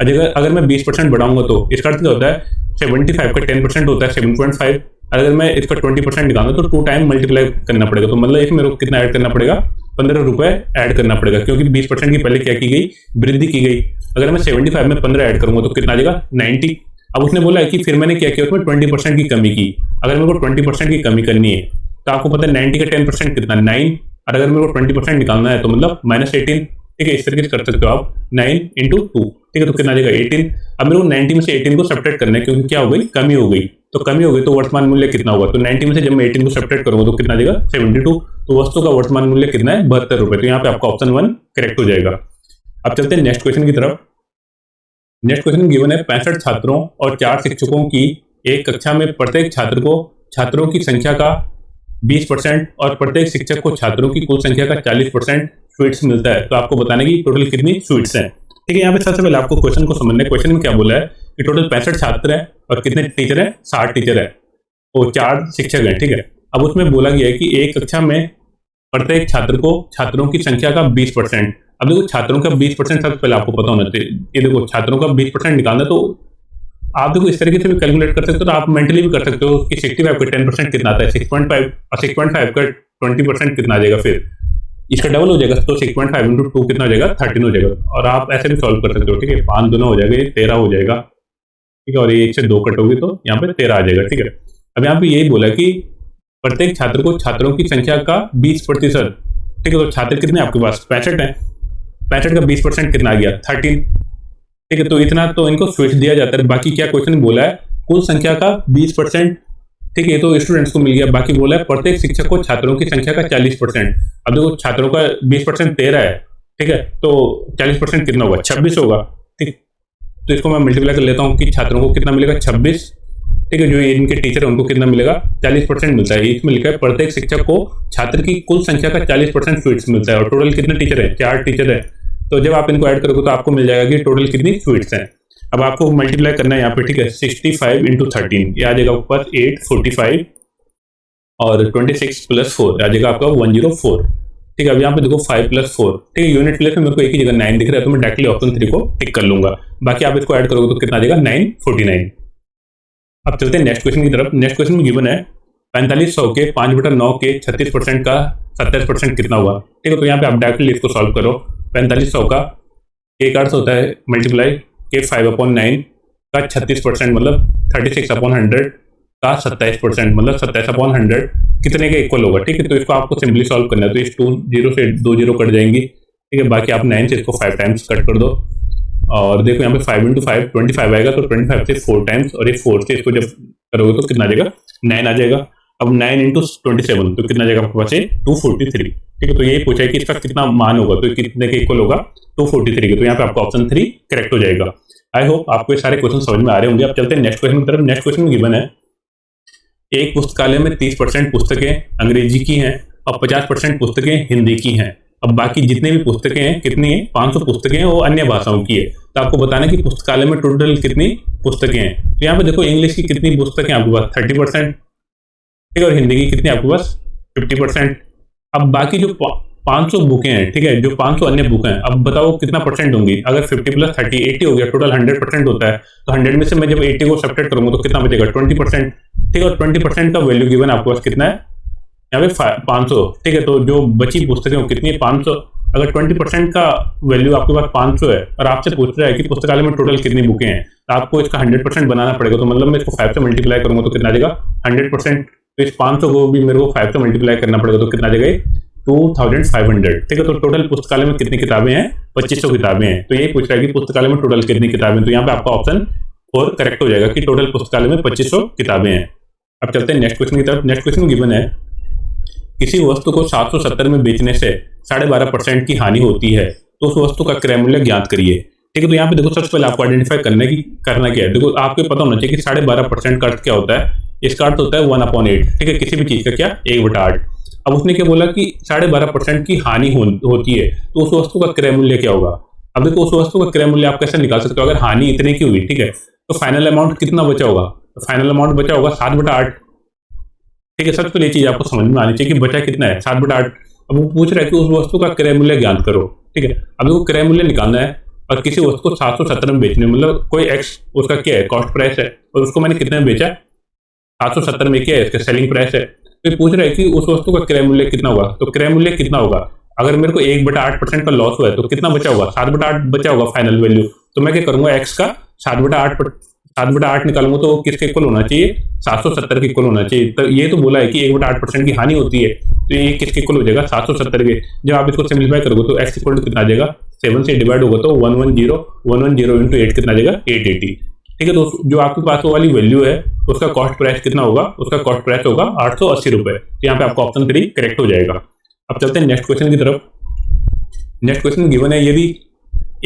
S1: अगर मैं 20% बढ़ाऊंगा तो इसका अर्थ क्या होता है, 75 का 10% होता है 7.5, अगर मैं इसका 20% निकालूँ तो 2 टाइम मल्टीप्लाई करना पड़ेगा, तो मतलब इसमें मेरे को कितना ऐड करना पड़ेगा, 15 रुपये ऐड करना पड़ेगा, क्योंकि 20% की पहले क्या की गई, वृद्धि की गई। अगर मैं 75 में 15 ऐड करूंगा तो कितना आ जाएगा, 90। अब उसने बोला है कि फिर मैंने क्या किया, उसमें 20% की कमी की। अगर मेरे को 20% की कमी करनी है तो आपको पता है 90 का 10% कितना, 9। और अगर मेरे को 20% निकालना है तो मतलब -18। ठीक है, इस तरीके से कर सकते हो आप, 9 × 2। ठीक है, तो कितना आ जाएगा, 18। अब मेरे को 90 में से 18 को सब्ट्रैक्ट करना है, क्योंकि क्या हो गई, कमी हो गई। तो कमी हो गई तो वर्तमान मूल्य कितना होगा, तो 90 में से जब मैं 18 को सब्ट्रैक्ट करूंगा तो कितना आ जाएगा, 72। तो वस्तु का वर्तमान मूल्य कितना है, 72 रुपए। तो यहाँ पे आपका ऑप्शन 1 करेक्ट हो जाएगा। अब चलते हैं नेक्स्ट क्वेश्चन की तरफ। नेक्स्ट क्वेश्चन गिवन है, 65 छात्रों और 4 शिक्षकों की एक कक्षा में प्रत्येक छात्र को छात्रों की संख्या का 20% और प्रत्येक शिक्षक को छात्रों की कुल संख्या का 40% स्वीट्स मिलता है। तो आपको बताने की टोटल कितनी स्वीट्स हैं। ठीक है, यहाँ पे सबसे पहले आपको क्वेश्चन को समझना है। क्वेश्चन में क्या बोला है कि टोटल 65 छात्र हैं और कितने टीचर हैं, 60 टीचर है और 4 शिक्षक हैं। ठीक है, अब उसमें बोला गया है कि एक कक्षा में प्रत्येक छात्र को छात्रों की संख्या का 20%। अब देखो छात्रों का 20% सबसे पहले आपको पता होना चाहिए। ये देखो छात्रों का 20% निकालना, तो आप देखो इस तरीके से भी कैलकुलेट कर सकते हो, तो आप मेंटली भी कर सकते हो कि 65 का 10% कितना आता है, 6.5, और 6.5 का 20% कितना आ जाएगा, फिर इसका डबल हो जाएगा, तो 6.5 × 2 कितना हो जाएगा, 13 हो जाएगा। और आप ऐसे भी सॉल्व कर सकते हो। ठीक है, 5 दूना हो जाएगा, ये 13 हो जाएगा। ठीक है, और ये 1 से 2 कटोगे तो यहाँ पे 13 आ जाएगा। ठीक है, अब यहाँ पे यही बोला कि प्रत्येक छात्र को छात्रों की संख्या का 20%। ठीक है, तो छात्र कितने आपके पास, 65 है। 65 का 20% कितना आ गया, 13। ठीक है, तो इतना तो इनको स्विच दिया जाता है। बाकी क्या क्वेश्चन बोला है, कुल संख्या का 20%। ठीक है, तो स्टूडेंट्स को मिल गया। बाकी बोला है प्रत्येक शिक्षक को छात्रों की संख्या का 40%। अब देखो छात्रों का 20% 13 है। ठीक है, तो 40% कितना होगा, 26 होगा। ठीक, तो इसको मैं मल्टीप्लाई कर लेता हूँ कि छात्रों को कितना मिलेगा, 26। ठीक है, जो इनके टीचर है उनको कितना मिलेगा, 40% मिलता है। इसमें लिखा है प्रत्येक शिक्षक को छात्र की कुल संख्या का 40% स्वीट्स मिलता है। और टोटल कितने टीचर है, 4 टीचर है। तो जब आप इनको ऐड करोगे तो आपको मिल जाएगा कि टोटल कितनी स्वीट्स हैं। अब आपको मल्टीप्लाई करना है यहाँ पे। ठीक है, 65 × 13 ये आ जाएगा ऊपर 845 और 26 + 4 आ जाएगा आपका 104। ठीक है, अब यहाँ पे देखो 5 + 4। ठीक है, यूनिट प्लेस में मेरे को एक ही जगह 9 दिख रहा है, तो मैं डायरेक्टली ऑप्शन 3 को टिक कर लूंगा। बाकी आप इसको ऐड करोगे तो कितना आ जाएगा, 949। अब चलते हैं नेक्स्ट क्वेश्चन की तरफ। नेक्स्ट क्वेश्चन में गिवन है 4500 के 5/9 के 36% का 27% कितना हुआ। ठीक है, तो यहाँ पे आप डायरेक्टली इसको सॉल्व करो। 4500 का एक अर्थ होता है मल्टीप्लाई के 5/9 का 36% मतलब 36/100 का 27% मतलब 27/100 कितने के इक्वल होगा। ठीक है, तो इसको आपको सिंपली सॉल्व करना है। तो इस 2 0 से 2 0 कट जाएंगी। ठीक है, बाकी आप 9 से इसको 5 टाइम्स कट कर दो। और देखो यहाँ पे 5 × 5 25 आएगा, तो 25 से 4 टाइम्स, और ये 4 से इसको जब करोगे तो कितना आ जाएगा, 9 आ जाएगा। अब 9 × 27 तो कितना आ जाएगा आपके पास, 243। ठीक है, तो यही पूछा है कि इसका कितना मान होगा, तो कितने के इक्वल होगा, 243 के। तो यहाँ पे आपका ऑप्शन 3 करेक्ट हो जाएगा। आई होप आपको ये सारे क्वेश्चन समझ में आ रहे होंगे। अब चलते हैं नेक्स्ट क्वेश्चन की तरफ। नेक्स्ट क्वेश्चन में गिवन है, एक पुस्तकालय में 30% पुस्तकें अंग्रेजी की हैं और 50% पुस्तकें हिंदी की हैं। अब बाकी जितने भी पुस्तकें हैं कितनी है, 500 पुस्तकें हैं, वो अन्य भाषाओं की है। तो आपको बताना कि पुस्तकालय में टोटल कितनी पुस्तकें हैं। तो यहाँ पे देखो इंग्लिश की कितनी पुस्तकें आपके पास, 30%। ठीक है, और हिंदी की कितनी आपके पास, 50%। अब बाकी जो 500 बुकें हैं, ठीक है, जो 500 अन्य बुक हैं, अब बताओ कितना परसेंट होंगी। अगर 50 + 30 80 हो गया, टोटल 100% होता है। तो 100 में से मैं जब 80 को सब्ट्रैक्ट करूंगा तो कितना बचेगा, 20%। ठीक है, और 20% का वैल्यू गिवन आपके पास कितना है, यहाँ पे 500। ठीक है, तो जो बची पुस्तकें कितनी है, 500। अगर 20% का वैल्यू आपके पास 500 है और आपसे पूछ रहा है कि पुस्तकालय में टोटल कितनी बुकें हैं, तो आपको इसका 100% बनाना पड़ेगा। तो मतलब मैं इसको 5 से मल्टीप्लाई करूंगा तो कितना आ जाएगा, 100%। तो इस 500 को भी मेरे को 5 से मल्टीप्लाई करना पड़ेगा, तो कितना आ जाएगा, 2500। ठीक है, तो टोटल पुस्तकालय में कितनी किताबें हैं, 2500 किताबें हैं। तो यही पूछ रहा है कि पुस्तकालय में टोटल कितनी किताबें। तो यहाँ पे आपका ऑप्शन 4 करेक्ट हो जाएगा कि टोटल पुस्तकालय में 2500 किताबें हैं। अब चलते हैं नेक्स्ट क्वेश्चन की तरफ। नेक्स्ट क्वेश्चन गिवन है, किसी वस्तु को 770 में बेचने से 12.5% की हानि होती है, तो उस वस्तु का क्रय मूल्य ज्ञात करिए। ठीक है, तो यहाँ पे देखो सबसे पहले आपको आइडेंटिफाई करना क्या है। देखो आपको पता होना चाहिए कि 12.5% का अर्थ क्या होता है। इसका अर्थ होता है 1/8। ठीक है, किसी भी चीज का क्या, 1/8। अब उसने क्या बोला कि 12.5% की हानि होती है, तो उस वस्तु का क्रय मूल्य क्या होगा। अब देखो उस वस्तु का क्रय मूल्य आप कैसे निकाल सकते हो, अगर हानि इतने की हुई, ठीक है, तो फाइनल अमाउंट कितना बचा होगा, तो फाइनल अमाउंट बचा होगा 7/8। ठीक है, सबसे पहले चीज आपको समझ में आनी चाहिए कि बचा कितना है, 7/8। अब वो पूछ रहा है कि उस वस्तु का क्रय मूल्य ज्ञात करो। ठीक है, अब वो क्रय मूल्य निकालना है और किसी वस्तु को 770 में बेचने, मतलब कोई एक्स उसका क्या है, कॉस्ट प्राइस है, और उसको मैंने कितने में बेचा, 770 में क्या है, इसका सेलिंग प्राइस है। तो पूछ रहा है कि उस वस्तु का क्रय मूल्य कितना होगा। तो क्रय मूल्य कितना होगा, अगर मेरे को 1/8% का लॉस हुआ है तो कितना बचा होगा, 7/8 बचा होगा फाइनल वैल्यू। तो मैं क्या करूंगा, एक्स का 7/8 निकालूंगा तो वो किसके इक्वल होना चाहिए, 770 के इक्वल होना चाहिए। तो ये तो बोला है कि 1/8% की हानि होती है, तो ये किसके इक्वल हो जाएगा, 770 के। जब आप इसको सिंप्लीफाई करोगे तो एक्स इक्वल कितना आ जाएगा, 7 से डिवाइड होगा तो 110 इंटू 8 कितना आ जाएगा, 880। ठीक है, तो जो आपके पास वो वाली वैल्यू है उसका कॉस्ट प्राइस कितना होगा, उसका कॉस्ट प्राइस होगा 880 रुपए। तो यहाँ पे आपका ऑप्शन 3 करेक्ट हो जाएगा। अब चलते हैं नेक्स्ट क्वेश्चन की तरफ। नेक्स्ट क्वेश्चन गिवन है, यदि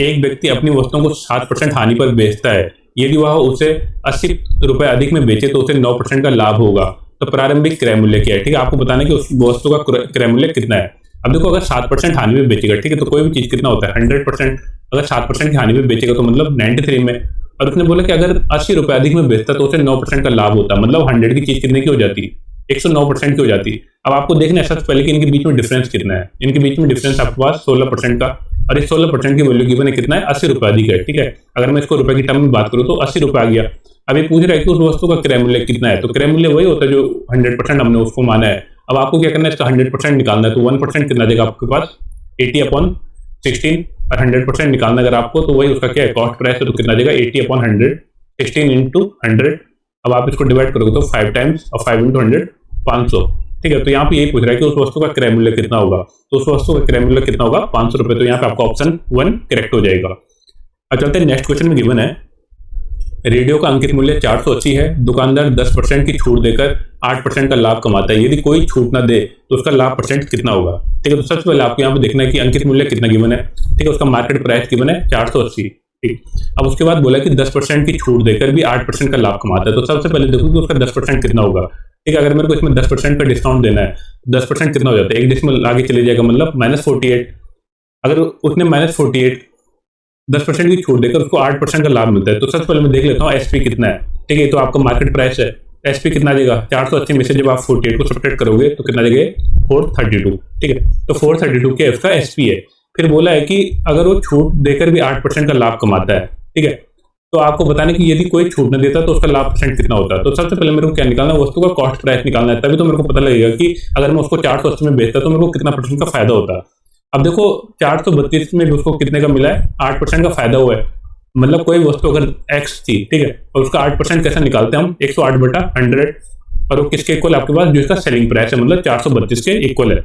S1: एक व्यक्ति अपनी वस्तुओं को 7% हानि पर बेचता है, यदि वह उसे 80 रुपए अधिक में बेचे तो उसे 9% का लाभ होगा। तो प्रारंभिक क्रय मूल्य क्या है। ठीक है, आपको बताना है कि उस वस्तु का क्रय मूल्य कितना है। अब देखो, अगर 7% हानि में बेचेगा, ठीक है, तो कोई भी चीज कितना होता है 100%। अगर 7% की हानि में बेचेगा तो मतलब 93 में। और उसने बोला कि अगर 80 रुपए अधिक में बेचता तो उसे 9% का लाभ होता, मतलब 100 की चीज कितने की हो जाती, 109% की हो जाती। अब आपको देखना है सबसे पहले कि इनके बीच में डिफरेंस कितना है। इनके बीच में डिफरेंस आपके पास 16% का, और इस 16% की वैल्यू गिवन है कितना है, 80 रुपए अधिक है। ठीक है, अगर मैं इसको रुपए की टर्म में बात करूं तो 80 रुपए आ गया। अब ये पूछ रहा है कि उस वस्तु का क्रय मूल्य कितना है। तो क्रय मूल्य वही होता है जो 100% हमने उसको माना है। अब आपको क्या करना है, इसका 100% निकालना है। तो 1% कितना देगा आपके पास, 80/16। और 100% निकालना अगर आपको तो वही उसका क्या है, कॉस्ट प्राइस है। तो कितना देगा, 80/100, 16 इंटू 100। अब आप इसको डिवाइड करोगे तो 5 टाइम्स और 5 इंटू 100, 500। ठीक है, तो यहाँ पे यही पूछ रहा है कि उस वस्तु का क्रय मूल्य कितना होगा। तो उस वस्तु का क्रय मूल्य कितना होगा, 500 रुपए। तो यहाँ पे आपका ऑप्शन 1 करेक्ट हो जाएगा। अब चलते हैं नेक्स्ट क्वेश्चन में गिवन है, रेडियो का अंकित मूल्य 480 है, दुकानदार 10% की छूट देकर 8% का लाभ कमाता है, यदि कोई छूट ना दे तो उसका लाभ परसेंट कितना होगा। ठीक है, तो सबसे पहले आपको यहाँ पे देखना है कि अंकित मूल्य कितना गिवन है। ठीक है, उसका मार्केट प्राइस गिवन है 480। ठीक, अब उसके बाद बोला कि 10% की छूट देकर भी 8% का लाभ कमाता है। तो सबसे पहले देखो कि उसका 10% कितना होगा। ठीक है, अगर मेरे को इसमें 10% का डिस्काउंट देना है, 10% कितना हो जाता है, एक डिस्मल आगे चले जाएगा, मतलब -48। अगर उसने -48 10% की छूट देकर उसको 8% का लाभ मिलता है। तो सबसे पहले मैं देख लेता हूँ एसपी कितना है। ठीक है, तो आपका मार्केट प्राइस है, एसपी कितना देगा, 480 में से जब आप 48 को सब्ट्रैक्ट करोगे तो कितना देगा, 432। ठीक है, तो 432 के उसका एसपी है। फिर बोला है कि अगर वो छूट देकर भी 8% का लाभ कमाता है, ठीक है, तो आपको बताने कि यदि कोई छूट न देता तो उसका लाभ परसेंट कितना होता है। तो सबसे पहले मेरे को क्या निकालना है, वस्तु का कॉस्ट प्राइस निकालना है, तभी तो मेरे को पता लगेगा कि अगर मैं उसको 480 में बेचता तो मेरे को कितना परसेंट का फायदा होता है। अब देखो 432 में भी उसको कितने का मिला है, 8% का फायदा हुआ है। मतलब कोई वस्तु अगर एक्स थी, ठीक है, और उसका 8% कैसे निकालते हैं हम, 108/100, और वो किसके इक्वल आपके पास, जो इसका सेलिंग प्राइस है, मतलब 432 के इक्वल है।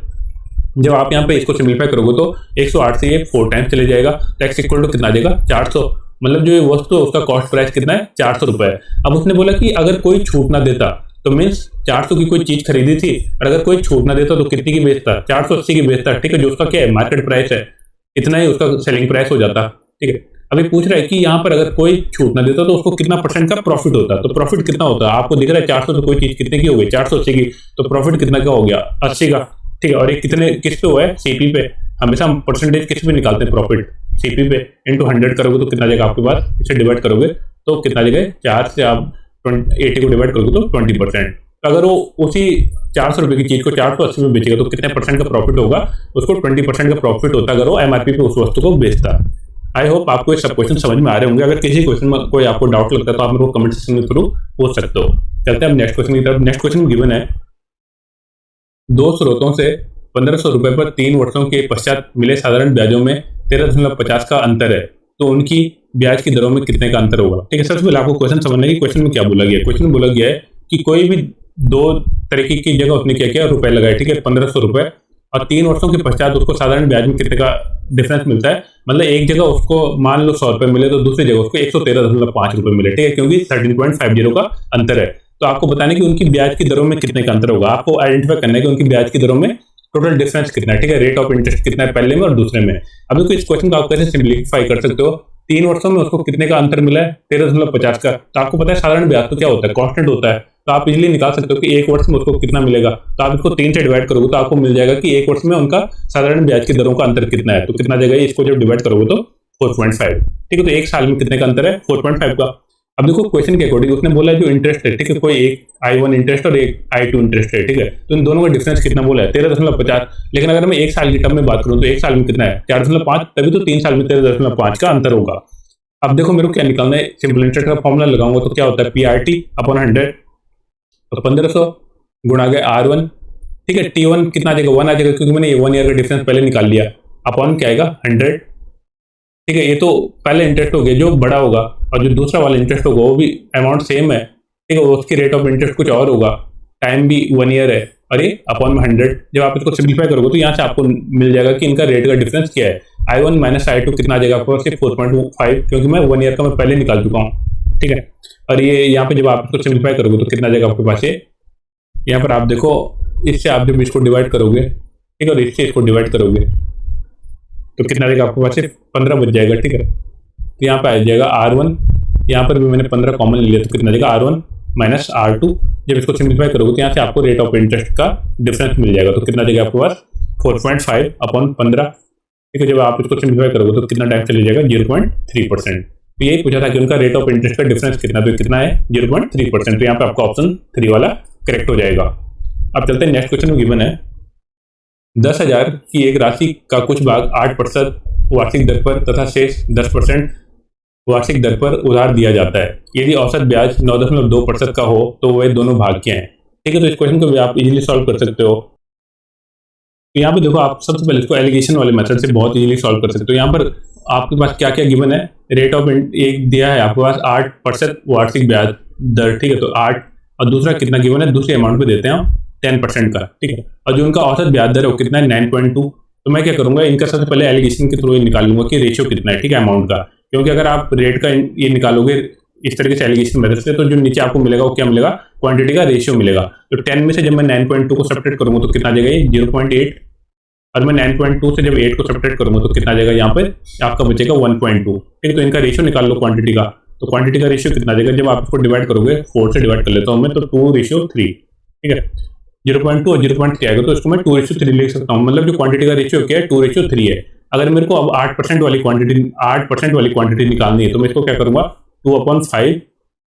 S1: जब आप यहाँ पे इसको सिंप्लीफाई करोगे तो 108 से ये 4 टाइम्स चले जाएगा, तो एक्स इक्वल टू कितना आ जाएगा, 400। मतलब जो ये वस्तु है उसका कॉस्ट प्राइस कितना है, 400 रुपए है। अब उसने बोला कि अगर कोई छूट ना देता तो मीन्स 400 की कोई चीज खरीदी थी, और अगर कोई छूट ना देता तो कितनी की बेचता, 480 की बेचता। ठीक है, जो उसका क्या है, मार्केट प्राइस है, इतना ही उसका सेलिंग प्राइस हो जाता। ठीक है, अभी पूछ रहा है कि यहाँ पर अगर कोई छूट ना देता तो उसको कितना परसेंट का प्रॉफिट होता। तो प्रॉफिट कितना होता है आपको दिख रहा है, 400 तो कोई चीज कितने की हो गई, 480 की, तो प्रॉफिट कितना का हो गया, 80 का। ठीक है, और ये कितने किस पे हुआ है, सीपी पे। हमेशा हम परसेंटेज किस पे निकालते हैं, प्रॉफिट, सीपी पे। इंटू 100 करोगे तो कितना जाएगा आपके पास, इसे डिवाइड करोगे तो कितना जाएगा, 4 से आप 80 को डिवाइड करोगे तो 20%। अगर वो उसी 400 रुपए की चीज को 480 में बेचेगा तो कितने परसेंट का प्रॉफिट होगा, उसको 20% का प्रॉफिट होता अगर वो एमआरपी पे उस वस्तु को बेचता। आई होप आपको ये सब क्वेश्चन समझ में आ रहे होंगे। अगर किसी क्वेश्चन में कोई आपको डाउट लगता है तो आप मेरे को कमेंट सेक्शन के थ्रू पूछ सकते हो। चलते हैं अब नेक्स्ट क्वेश्चन की तरफ। नेक्स्ट क्वेश्चन गिवन है, दो स्रोतों से 1500 रुपए पर 3 वर्षों के पश्चात मिले साधारण ब्याजों में 13.50 का अंतर है, तो उनकी ब्याज की दरों में कितने का अंतर होगा। ठीक है, सबसे पहले आपको क्वेश्चन समझना है कि क्वेश्चन में क्या बोला गया है। क्वेश्चन में बोला गया है कि कोई भी दो तरीके की जगह उसने क्या किया, रुपए लगाए, ठीक है, 1500 रुपए, और 3 वर्षों के पश्चात उसको साधारण ब्याज में कितने का डिफरेंस मिलता है। मतलब एक जगह उसको मान लो 100 रुपए मिले तो दूसरी जगह उसको 113.5 रुपए मिले। ठीक है, क्योंकि 13.50 का अंतर है। तो आपको बताने कि उनकी ब्याज की दरों में कितने का अंतर होगा। आपको आइडेंटिफाई करना है कि उनकी ब्याज की दरों में टोटल डिफरेंस कितना है। ठीक है, रेट ऑफ इंटरेस्ट कितना है पहले में और दूसरे में। अभी तो इस क्वेश्चन को आप कैसे सिंप्लीफाई कर सकते हो, 3 वर्षों में उसको कितने का अंतर मिला है, 13.50 का। तो आपको पता है साधारण ब्याज तो क्या होता है, कांस्टेंट होता है। तो आप इजीली निकाल सकते हो कि एक वर्ष में उसको कितना मिलेगा। तो आप इसको 3 से डिवाइड करोगे तो आपको मिल जाएगा कि एक वर्ष में उनका साधारण ब्याज की दरों का अंतर कितना है। तो कितना जाएगा, इसको जब डिवाइड करोगे तो 4.5। ठीक है, तो एक साल में कितने का अंतर है, 4.5 का। अब देखो क्वेश्चन के अकॉर्डिंग उसने बोला है जो इंटरेस्ट है, ठीक है, कोई एक I1 इंटरेस्ट और एक I2 इंटरेस्ट है। ठीक है, तो इन दोनों का डिफरेंस कितना बोला है, 13.50। लेकिन अगर मैं एक साल की टर्म में बात करूं तो एक साल में कितना है, 4.5, तभी तो 3 साल में 13.5 का अंतर होगा। अब देखो मेरे को क्या निकालना है, सिंपल इंटरेस्ट का फॉर्मूला लगाऊंगा तो क्या होता है, PRT/100। तो 1500 गुणा गया R1, ठीक है। T1 कितना आ जाएगा, 1 आ जाएगा, क्योंकि मैंने ये 1 ईयर का डिफरेंस पहले निकाल लिया। अपॉन क्या आएगा, 100, ठीक है। ये तो पहले इंटरेस्ट हो गया जो बड़ा होगा, और जो दूसरा वाला इंटरेस्ट होगा वो भी अमाउंट सेम है, ठीक है। उसकी रेट ऑफ इंटरेस्ट कुछ और होगा, टाइम भी 1 ईयर है, और ये अपॉन में 100। जब आप इसको सिंप्लीफाई करोगे तो यहाँ से आपको मिल जाएगा कि इनका रेट का डिफरेंस क्या है। I1 माइनस I2 कितना आ जाएगा आपको, 4.5, क्योंकि मैं 1 ईयर का मैं पहले निकाल चुका हूँ, ठीक है। और ये यहाँ पे जब आप इसको सिंप्लीफाई करोगे तो कितना आ जाएगा आपके पास, ये यहाँ पर आप देखो, इससे आप जब इसको डिवाइड करोगे, ठीक है, और इससे इसको डिवाइड करोगे तो कितना आ जाएगा आपके पास, 15 बच जाएगा, ठीक है। तो यहाँ पे आ जाएगा R1, यहाँ पर भी मैंने 15 कॉमन ले लिया, तो कितना आ जाएगा R1 माइनस R2। जब इसको सिंप्लीफाई करोगे तो यहाँ से आपको रेट ऑफ इंटरेस्ट का डिफरेंस मिल जाएगा, तो कितना आ जाएगा आपके पास, 4.5 अपॉन 15, ठीक है। जब आप इसको सिंप्लीफाई करोगे तो कितना टाइम चले जाएगा, 0.3%। तो यही पूछा था कि उनका रेट ऑफ इंटरेस्ट का डिफरेंस कितना, तो कितना है 0.3%। तो यहाँ पे आपका ऑप्शन 3 वाला करेक्ट हो जाएगा। अब चलते हैं नेक्स्ट क्वेश्चन में। गिवन है 10,000 की एक राशि का कुछ भाग 8% वार्षिक दर पर तथा शेष 10% वार्षिक दर पर उधार दिया जाता है। यदि औसत ब्याज 9.2% का हो तो वह दोनों भाग क्या हैं, ठीक है। तो इस क्वेश्चन को भी आप इजीली सॉल्व कर सकते हो। तो यहाँ पे देखो, आप सबसे पहले इसको एलिगेशन वाले मेथड से बहुत इजीली सॉल्व कर सकते हो। यहाँ पर आपके पास क्या क्या गिवन है, रेट ऑफ एक दिया है आपके पास 8% वार्षिक ब्याज दर, ठीक है। तो 8, और दूसरा कितना गिवन है, दूसरे अमाउंट पे देते हैं हम 10% का, ठीक है। और जो उनका औसत ब्याज दर है वो कितना है, 9.2। तो मैं क्या करूंगा, इनका सबसे पहले एलिगेशन के थ्रू ही निकाल लूंगा कि रेशियो कितना है, ठीक है, अमाउंट का। क्योंकि अगर आप रेट का ये निकालोगे इस तरीके से एलिगेशन मेथड से, तो जो नीचे आपको मिलेगा वो क्या मिलेगा, क्वांटिटी का रेशियो मिलेगा। तो 10 में से जब मैं 9.2 को सब्ट्रैक्ट करूंगा तो कितना आ जाएगा, ये 0.8, और मैं 9.2 से जब 8 को सब्ट्रैक्ट करूंगा तो कितना आ जाएगा, यहाँ पर आपका बचेगा 1.2, ठीक है। तो इनका रेशियो निकाल लो क्वांटिटी का। तो क्वांटिटी का रेशियो कितना आ जाएगा, जब आप इसको डिवाइड करोगे, 4 से डिवाइड कर लेता हूँ मैं, तो 2:3, ठीक है। 0.2 और 0.3 आएगा, तो इसको मैं 2:3 लिख सकता हूँ। मतलब जो क्वांटिटी का रेशियो क्या है, 2:3 है। अगर मेरे को अब 8% वाली क्वांटिटी निकालनी है, तो मैं इसको क्या करूंगा, 2/5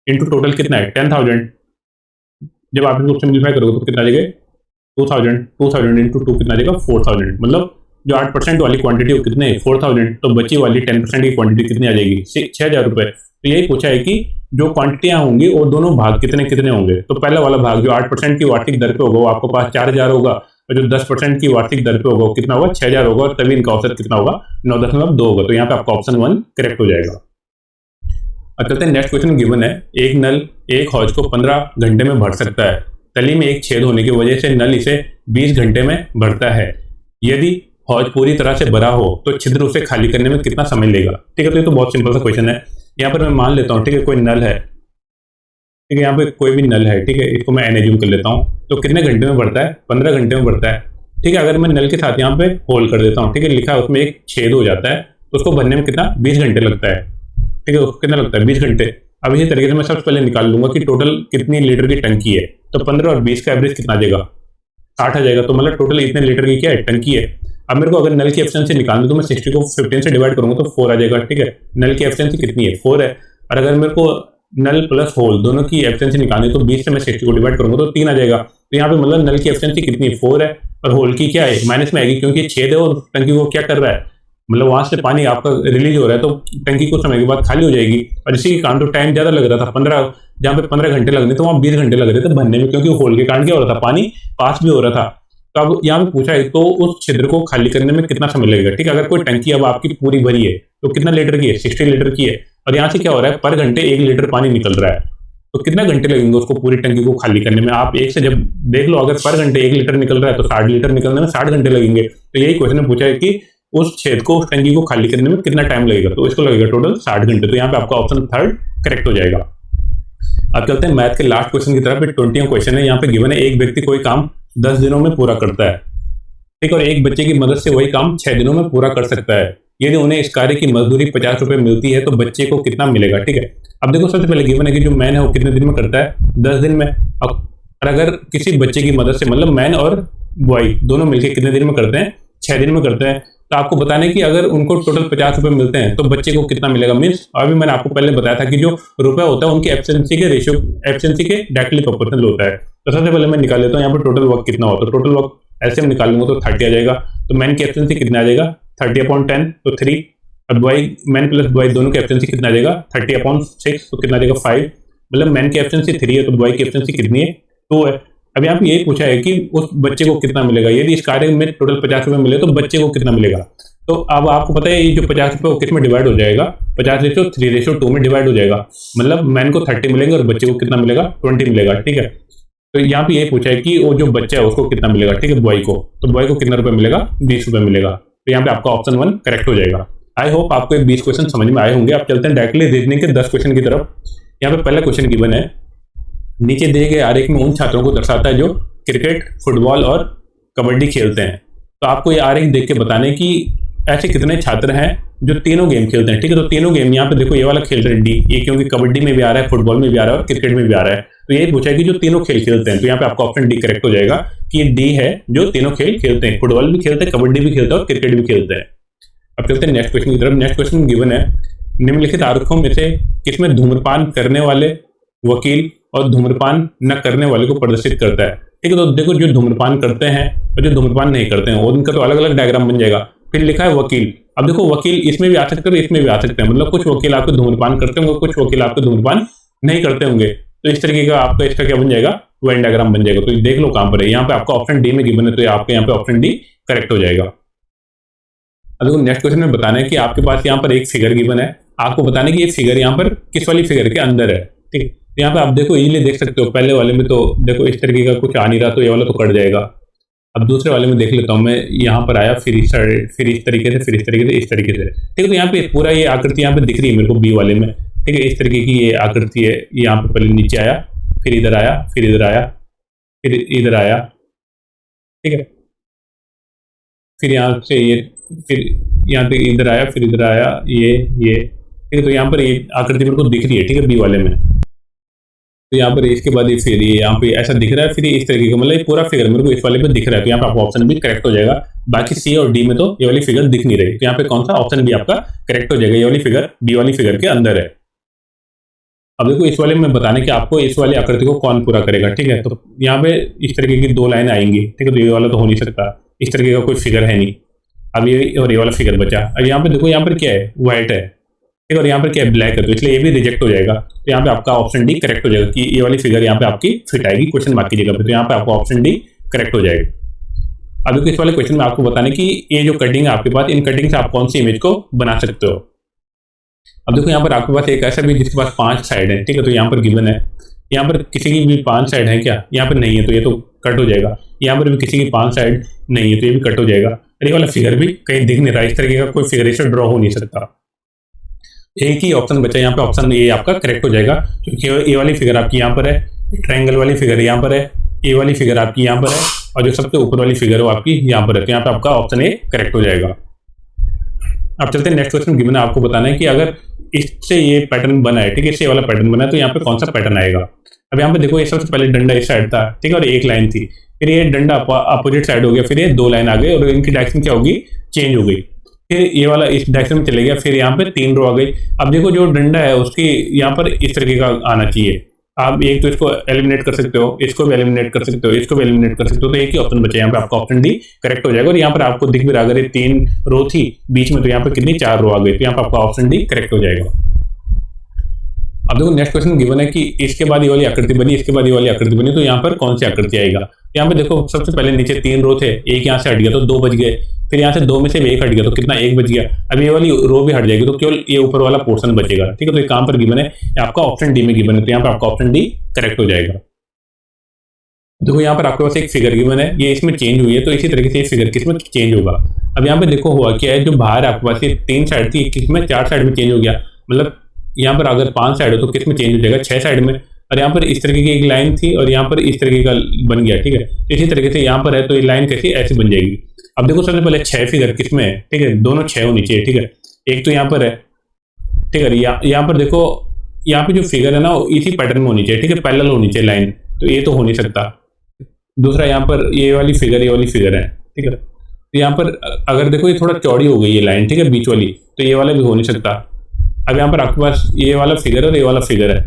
S1: इंटू टोटल कितना है, 10,000। जब आप इसको सिंप्लीफाई करोगे तो कितना आ जाएगा, 2000 इंटू 2 कितना आ जाएगा, 4000। मतलब जो 8% वाली क्वांटिटी वो कितने, 4000। तो बची वाली 10% की क्वांटिटी कितनी आ जाएगी, 6,000 रुपये। तो यही पूछा है कि जो क्वांटिटियां होंगी वो दोनों भाग कितने कितने होंगे। तो पहला वाला भाग जो 8% की वार्षिक दर पे होगा वो आपके पास 4,000 होगा, और जो 10% की वार्षिक दर पे होगा वो कितना होगा, 6,000 होगा, और तभी इनका औसत कितना होगा, 9.2 होगा। तो यहाँ पे आपका ऑप्शन 1 करेक्ट हो जाएगा। अब चलते हैं नेक्स्ट क्वेश्चन। गिवन है एक नल एक हौज को 15 घंटे में भर सकता है। तली में एक छेद होने की वजह से नल इसे 20 घंटे में भरता है। यदि हौज पूरी तरह से भरा हो तो छिद्र उसे खाली करने में कितना समय लेगा, ठीक है। तो ये तो बहुत सिंपल सा क्वेश्चन है। यहाँ पर मैं मान लेता हूँ, ठीक है, कोई नल है, ठीक है, यहाँ पे कोई भी नल है, ठीक है, इसको मैं एन एज्यूम कर लेता हूँ। तो कितने घंटे में भरता है, 15 घंटे में भरता है, ठीक है। अगर मैं नल के साथ यहाँ पे होल कर देता हूँ, ठीक है, लिखा है उसमें एक छेद हो जाता है, तो उसको भरने में कितना, 20 घंटे लगता है, ठीक है। उसको कितना लगता है, 20 घंटे। अब इसी तरीके से मैं सबसे पहले निकाल लूंगा कि टोटल कितनी लीटर की टंकी है। तो 15 और 20 का एवरेज कितना आ जाएगा, 60 आ जाएगा। तो मतलब टोटल इतने लीटर की क्या है, टंकी है। अब मेरे को अगर नल की एफिशिएंसी निकालनी तो मैं 60 को 15 से डिवाइड करूंगा तो 4 आ जाएगा, ठीक है। नल की एफिशिएंसी कितनी है, 4 है। और अगर मेरे को नल प्लस होल दोनों की एफिशिएंसी निकालनी तो 20 से मैं 60 को डिवाइड करूंगा तो 3 आ जाएगा। तो यहाँ पे मतलब नल की एफिशिएंसी कितनी है, 4 है, और होल की क्या है, माइनस में आएगी, क्योंकि छेद है और टंकी को क्या कर रहा है, मतलब वहां से पानी आपका रिलीज हो रहा है, तो टंकी कुछ समय के बाद खाली हो जाएगी। और इसी के कारण तो टाइम ज्यादा लग रहा था, 15, जहाँ पे 15 घंटे लग रहे तो वहाँ 20 घंटे लग रहे थे भरने में, क्योंकि होल के कारण क्या हो रहा था, पानी पास भी हो रहा था। तो अब यहाँ पे पूछा है तो उस छिद्र को खाली करने में कितना समय लगेगा, ठीक है। अगर कोई टंकी अब आपकी पूरी भरी है तो कितना लीटर की है, 60 लीटर की है, और यहाँ से क्या हो रहा है, पर घंटे 1 लीटर पानी निकल रहा है। तो कितना घंटे लगेंगे उसको पूरी टंकी को खाली करने में, आप एक से जब देख लो, अगर पर घंटे 1 लीटर निकल रहा है तो 60 लीटर निकलने में 60 घंटे लगेंगे। तो यही क्वेश्चन में पूछा है कि उस छेद को, उस टंकी को खाली करने में कितना टाइम लगेगा, तो इसको लगेगा टोटल 60 घंटे। तो यहाँ पे आपका ऑप्शन 3 करेक्ट हो जाएगा। अब चलते हैं मैथ के लास्ट क्वेश्चन की तरफ। 20वां क्वेश्चन है। यहाँ पे गिवन है एक व्यक्ति कोई काम 10 दिनों में पूरा करता है, ठीक, और एक बच्चे की मदद से वही काम 6 दिनों में पूरा कर सकता है। यदि उन्हें इस कार्य की मजदूरी 50 रुपए मिलती है तो बच्चे को कितना मिलेगा, ठीक है। अब देखो, सबसे पहले गिवन है कि जो मैन है वो कितने दिन में करता है, 10 दिन में। अब अगर किसी बच्चे की मदद से, मतलब मैन और बॉय दोनों मिलकर कितने दिन में करते हैं, 6 दिन में करते हैं। तो आपको बताने कि अगर उनको टोटल 50 रुपए मिलते हैं तो बच्चे को कितना मिलेगा, मीन्स अभी मैंने आपको पहले बताया था कि जो रुपया होता है उनकी एफिशिएंसी के रेशियो, एफिशिएंसी के डायरेक्टली प्रोपोर्शनल होता है। तो सबसे पहले मैं निकाल लेता हूँ यहाँ पर टोटल वर्क कितना होता है। तो टोटल वर्क ऐसे में निकालूंगा तो 30 आ जाएगा। तो मैन की एफिशिएंसी कितना आ जाएगा, 30/10, तो 3। और बॉय, मैन प्लस बॉय दोनों की एफिशिएंसी कितना आ जाएगा, 30/6, तो कितना आ जाएगा 5। मतलब मैन की एफिशिएंसी 3 है तो बॉय की एफिशिएंसी कितनी है, 2 है। अब यहाँ पे ये पूछा है कि उस बच्चे को कितना मिलेगा, यदि इस कार्य में टोटल 50 रुपये मिले तो बच्चे को कितना मिलेगा। तो अब आपको पता है ये जो 50 रुपये वो किस में डिवाइड हो जाएगा, 50:3:2 में डिवाइड हो जाएगा। मतलब मैन को 30 मिलेंगे और बच्चे को कितना मिलेगा, 20 मिलेगा, ठीक है। तो यहाँ पे ये पूछा है कि वो जो बच्चा है उसको कितना मिलेगा, ठीक है, बॉय को। तो बॉय को कितना रुपये मिलेगा, 20 रुपये मिलेगा। तो यहाँ पे आपका ऑप्शन 1 करेक्ट हो जाएगा। आई होप आपको ये 20 क्वेश्चन समझ में आए होंगे। आप चलते हैं डायरेक्टली रीजनिंग के 10 क्वेश्चन की तरफ। यहाँ पे पहला क्वेश्चन गिवन है, नीचे दिए गए आरेख में उन छात्रों को दर्शाता है जो क्रिकेट, फुटबॉल और कबड्डी खेलते हैं। तो आपको ये आरेख देख के बताने कि ऐसे कितने छात्र हैं जो तीनों गेम खेलते हैं, ठीक है। तो तीनों गेम यहाँ पे देखो, ये वाला खेल रहे हैं डी, ये क्योंकि कबड्डी में भी आ रहा है, फुटबॉल में भी आ रहा है और क्रिकेट में भी आ रहा है। तो ये पूछा है कि जो तीनों खेल खेलते हैं। तो यहाँ पे आपका ऑप्शन डी करेक्ट हो जाएगा कि ये डी है, जो तीनों खेल खेलते हैं, फुटबॉल भी खेलते हैं, कबड्डी भी खेलते हैं और क्रिकेट भी खेलते हैं। अब चलते हैं नेक्स्ट क्वेश्चन की तरफ। नेक्स्ट क्वेश्चन गिवन है, निम्नलिखित आरेखों में से किसमें धूम्रपान करने वाले वकील और धूम्रपान न करने वाले को प्रदर्शित करता है, ठीक है। तो देखो, जो धूम्रपान करते हैं और जो धूम्रपान नहीं करते हैं, और उनका तो अलग अलग डायग्राम बन जाएगा। फिर लिखा है वकील। अब देखो, वकील इसमें भी आ सकते हैं, इसमें भी आ सकते हैं। मतलब कुछ वकील आपको धूम्रपान करते होंगे, कुछ वकील आपको धूम्रपान नहीं करते होंगे। तो इस तरीके का आपका इसका क्या बन जाएगा, वेन डायग्राम बन जाएगा। तो ये देख लो कहां पर है, यहाँ पे आपका ऑप्शन डी में गिवन है, तो आपके यहाँ पे ऑप्शन डी करेक्ट हो जाएगा। अब देखो, नेक्स्ट क्वेश्चन में बताना है कि आपके पास यहाँ पर एक फिगर गिवन है, आपको बताना है कि ये फिगर यहाँ पर किस वाली फिगर के अंदर है, ठीक है। यहाँ पे आप देखो, इजीली देख सकते हो। पहले वाले में तो देखो इस तरीके का कुछ आ नहीं रहा, तो ये वाला तो कट जाएगा। अब दूसरे वाले में देख लेता हूँ मैं, यहाँ पर आया, फिर इस तरीके से, फिर इस तरीके से, इस तरीके से, ठीक है। तो यहाँ पे पूरा ये आकृति यहाँ पे दिख रही है मेरे को बी वाले में, ठीक है। इस तरीके की ये आकृति है। यहाँ पे पहले नीचे आया, फिर इधर आया, फिर इधर आया, फिर इधर आया, ठीक है। फिर यहाँ से ये, फिर यहाँ पे इधर आया, फिर इधर आया, ये, ठीक है। तो यहाँ पर ये आकृति मेरे को दिख रही है, ठीक है, बी वाले में। तो यहाँ पर इसके बाद ये फिर ये यहाँ पे ऐसा दिख रहा है, फिर इस तरीके का, मतलब ये पूरा फिगर मेरे को इस वाले पे दिख रहा है। तो यहाँ पे आपका ऑप्शन भी करेक्ट हो जाएगा। बाकी सी और डी में तो ये वाली फिगर दिख नहीं रही, तो यहाँ पे कौन सा ऑप्शन भी आपका करेक्ट हो जाएगा, ये वाली फिगर डी वाली फिगर के अंदर है। अब देखो, इस वाले में बताने कि आपको इस वाली आकृति को कौन पूरा करेगा, ठीक है। तो यहाँ पे इस तरीके की 2 लाइन आएंगी, ठीक है। तो ये वाला तो हो नहीं सकता, इस तरीके का कोई फिगर है नहीं। अब ये और ये वाला फिगर बचा। अब यहाँ पे देखो, यहाँ पर क्या है, व्हाइट है, ठीक है, और यहाँ पर क्या है, ब्लैक है, तो इसलिए ये भी रिजेक्ट हो जाएगा। तो यहाँ पे आपका ऑप्शन डी करेक्ट हो जाएगा कि ये वाली फिगर यहाँ पे आपकी फिट आएगी क्वेश्चन मार्क की जगह पे। तो यहाँ पे आपका ऑप्शन डी करेक्ट हो जाएगा। अब देखो, इस वाले क्वेश्चन में आपको बताने कि ये जो कटिंग है आपके पास, इन कटिंग से आप कौन सी इमेज को बना सकते हो। अब देखो, यहाँ पर आपके पास एक ऐसा भी जिसके पास 5 साइड है, ठीक है। तो यहाँ पर गिवन है, यहाँ पर किसी की भी 5 साइड है क्या, यहाँ पर नहीं है, तो ये तो कट हो जाएगा। यहाँ पर भी किसी की 5 साइड नहीं है, तो ये भी कट हो जाएगा। ये वाला फिगर भी कहीं दिख नहीं रहा, इस तरीके का कोई फिगर इसे ड्रॉ हो नहीं सकता। एक ही ऑप्शन बचा यहाँ पे, ऑप्शन ए आपका करेक्ट हो जाएगा, क्योंकि ये वाली फिगर आपकी यहाँ पर है, ट्रायंगल वाली फिगर यहाँ पर है, ए वाली फिगर आपकी यहाँ पर है, और जो सबसे ऊपर वाली फिगर है वो आपकी यहाँ पर है। तो यहाँ पे आपका ऑप्शन ए करेक्ट हो जाएगा। अब चलते हैं नेक्स्ट क्वेश्चन। गिवन है, आपको बताना है कि अगर इससे ये पैटर्न बना है, ठीक है, इससे वाला पैटर्न बना है, तो यहाँ पे कौन सा पैटर्न आएगा। अब यहाँ पे देखो, ये सबसे पहले डंडा इस साइड था, ठीक है, और एक लाइन थी, फिर ये डंडा अपोजिट साइड हो गया, फिर ये 2 लाइन आ गई और इनकी डायरेक्शन क्या होगी, चेंज हो गई। फिर ये वाला इस डायरेक्शन में चले गया, फिर यहाँ पे 3 रो आ गई। अब देखो, जो डंडा है उसकी यहाँ पर इस तरीके का आना चाहिए। आप एक तो इसको एलिमिनेट कर सकते हो, इसको भी एलिमिनेट कर सकते हो, इसको भी एलिमिनेट कर सकते हो। तो एक ही ऑप्शन बचा, यहाँ पे आपका ऑप्शन डी करेक्ट हो जाएगा। और यहाँ पर आपको दिख भी रहा, अगर ये 3 रो थी बीच में, तो यहाँ पे कितनी 4 रो आ गई, तो यहाँ पे आपका ऑप्शन डी करेक्ट हो जाएगा। अब देखो, नेक्स्ट क्वेश्चन गिवन है कि इसके बाद ये वाली आकृति बनी, इसके बाद ये वाली आकृति बनी, तो यहाँ पर कौन सी आकृति आएगा। यहाँ पे देखो, सबसे पहले नीचे 3 रो थे, एक यहाँ से हट गया तो 2 बच गए, फिर यहाँ से 2 में से 1 हट गया तो कितना, 1 बच गया। अब ये वाली रो भी हट जाएगी, तो केवल ये ऊपर वाला पोर्शन बचेगा, ठीक है। तो ये कहां पर गिवन है, आपका ऑप्शन डी में गिवन है, तो यहाँ पर आपका ऑप्शन डी करेक्ट हो जाएगा। देखो, यहाँ पर आपके पास एक फिगर गिवन है, ये इसमें चेंज हुई है, तो इसी तरीके से ये फिगर किसमें चेंज होगा। अब यहाँ पे देखो हुआ क्या है, जो बाहर आपके पास ये 3 साइड थी, किसमें 4 साइड में चेंज हो गया। मतलब यहाँ पर अगर 5 साइड हो तो किसमें चेंज हो जाएगा, 6 साइड में। और यहाँ पर इस तरीके की एक लाइन थी और यहाँ पर इस तरीके का बन गया, ठीक है। इसी तरीके से यहाँ पर है, तो ये लाइन कैसी ऐसी बन जाएगी। अब देखो, सबसे पहले 6 फिगर किसमें है, ठीक है, दोनों 6 होनी चाहिए, ठीक है। एक तो यहाँ पर है, ठीक है, यहाँ पर देखो, यहाँ पे जो फिगर है ना वो इसी पैटर्न में होनी चाहिए, ठीक है, पैरेलल होनी चाहिए लाइन, तो ये तो हो नहीं सकता। दूसरा, यहाँ पर ये वाली फिगर है, ठीक है। तो यहाँ पर अगर देखो, ये थोड़ा चौड़ी हो गई है लाइन, ठीक है, बीच वाली, तो ये वाला भी हो नहीं सकता। अब यहाँ पर आपके पास ये वाला फिगर है और ये वाला फिगर है,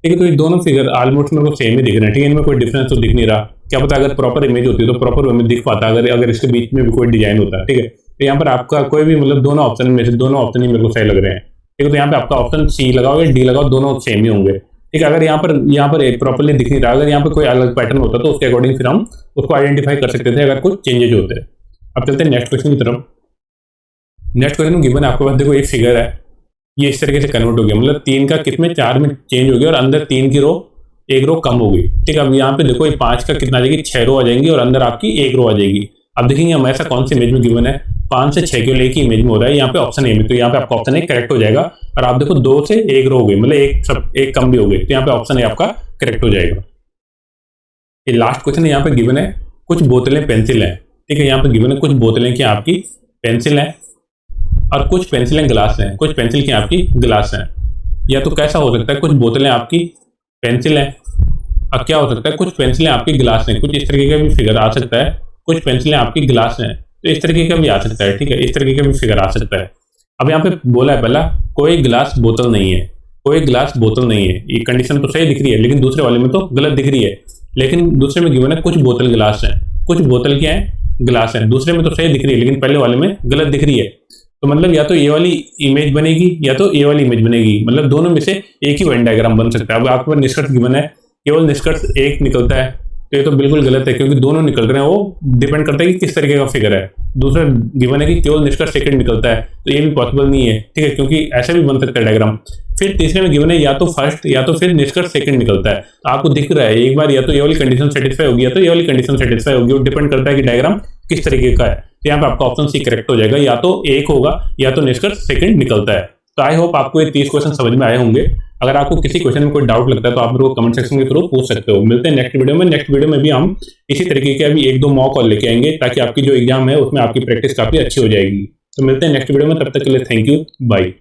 S1: ठीक है। तो ये दोनों फिगर ऑलमोस्ट मेरे को सेम ही दिख रहे हैं, ठीक है, इनमें कोई डिफरेंस तो दिख नहीं रहा। क्या पता अगर प्रॉपर इमेज होती तो प्रॉपर वे में दिख पाता, अगर इसके बीच में भी कोई डिजाइन होता है, ठीक है। तो यहाँ पर आपका कोई भी, मतलब दोनों ऑप्शन में से दोनों ऑप्शन ही मेरे को सही लग रहे हैं, ठीक है। तो यहाँ पे आपका ऑप्शन सी लगाओ या डी लगाओ, दोनों सेम ही होंगे। ठीक है। अगर यहाँ पर एक प्रॉपर्ली दिख नहीं रहा, अगर यहाँ पर कोई अलग पैटर्न होता तो उसके अकॉर्डिंग फिर हम उसको आइडेंटिफाई कर सकते थे अगर कुछ चेंजेज होते। अब चलते हैं नेक्स्ट क्वेश्चन की तरफ। नेक्स्ट क्वेश्चन में गिवन है आपके पास, देखो एक फिगर है, ये इस तरीके से कन्वर्ट हो गया, मतलब 3 का कितने 4 में चेंज हो गया और अंदर 3 की रो, एक रो कम हो गई। ठीक है। अब यहाँ पे देखो ये 5 का कितना आ जाएगी, 6 रो आ जाएंगी और अंदर आपकी एक रो आ जाएगी। अब देखेंगे हम ऐसा कौन सी इमेज में गिवन है, 5 से 6 केवल एक ही इमेज में हो रहा है, यहाँ पे ऑप्शन ए में, तो यहाँ पे आपका ऑप्शन ए करेक्ट हो जाएगा। और आप देखो 2 से 1 रो हो गई, मतलब एक कम भी हो गई, तो यहाँ पे ऑप्शन ए आपका करेक्ट हो जाएगा। ये लास्ट क्वेश्चन यहाँ पे गिवन है, कुछ बोतलें पेंसिल हैं। ठीक है। यहाँ पे गिवन है कुछ बोतलें क्या आपकी पेंसिल हैं और कुछ पेंसिलें ग्लास हैं, कुछ पेंसिल की आपकी ग्लास हैं। या तो कैसा हो सकता है, कुछ बोतलें आपकी पेंसिल हैं और क्या हो सकता है, कुछ पेंसिलें आपकी ग्लास हैं। कुछ इस तरीके का भी फिगर आ सकता है, कुछ पेंसिलें आपकी ग्लास हैं, तो इस तरीके का भी आ सकता है। ठीक है। इस तरीके का भी फिगर आ सकता है। अब यहाँ पे बोला है पहला, कोई ग्लास बोतल नहीं है, कोई ग्लास बोतल नहीं है, ये कंडीशन तो सही दिख रही है, लेकिन दूसरे वाले में तो गलत दिख रही है। लेकिन दूसरे में गिवन है कुछ बोतल ग्लास है, कुछ बोतल क्या है, ग्लास है। दूसरे में तो सही दिख रही है, लेकिन पहले वाले में गलत दिख रही है। तो मतलब या तो ये वाली इमेज बनेगी या तो ये वाली इमेज बनेगी, मतलब दोनों में से एक ही वेन डायग्राम बन सकता है। अब आपके पास निष्कर्ष गिवन है, केवल निष्कर्ष एक निकलता है, तो ये तो बिल्कुल गलत है, क्योंकि दोनों निकल रहे हैं, वो डिपेंड करता है कि किस तरीके का फिगर है। दूसरा गिवन है कि केवल निष्कर्ष सेकंड निकलता है, तो ये भी पॉसिबल नहीं है। ठीक है, क्योंकि ऐसा भी बन सकता है डायग्राम। फिर तीसरे में गिवन है या तो फर्स्ट या तो फिर निष्कर्ष सेकंड निकलता है, तो आपको दिख रहा है एक बार या तो ये वाली कंडीशन सेटिस्फाई होगी या तो ये वाली कंडीशन सेटिस्फाई होगी, वो डिपेंड करता है कि डायग्राम किस तरीके का है। तो यहाँ पे आपका ऑप्शन सी करेक्ट हो जाएगा, या तो एक होगा या तो निष्कर्ष सेकंड निकलता है। तो आई होप आपको ये 30 क्वेश्चन समझ में आए होंगे। अगर आपको किसी क्वेश्चन में कोई डाउट लगता है तो आप मेरे को कमेंट सेक्शन के थ्रू पूछ सकते हो। मिलते हैं नेक्स्ट वीडियो में। नेक्स्ट वीडियो में भी हम इसी तरीके के अभी 1-2 मॉक कॉल लेके आएंगे, ताकि आपकी जो एग्जाम है उसमें आपकी प्रैक्टिस काफी अच्छी हो जाएगी। तो मिलते हैं नेक्स्ट वीडियो में, तब तक के लिए थैंक यू, बाय।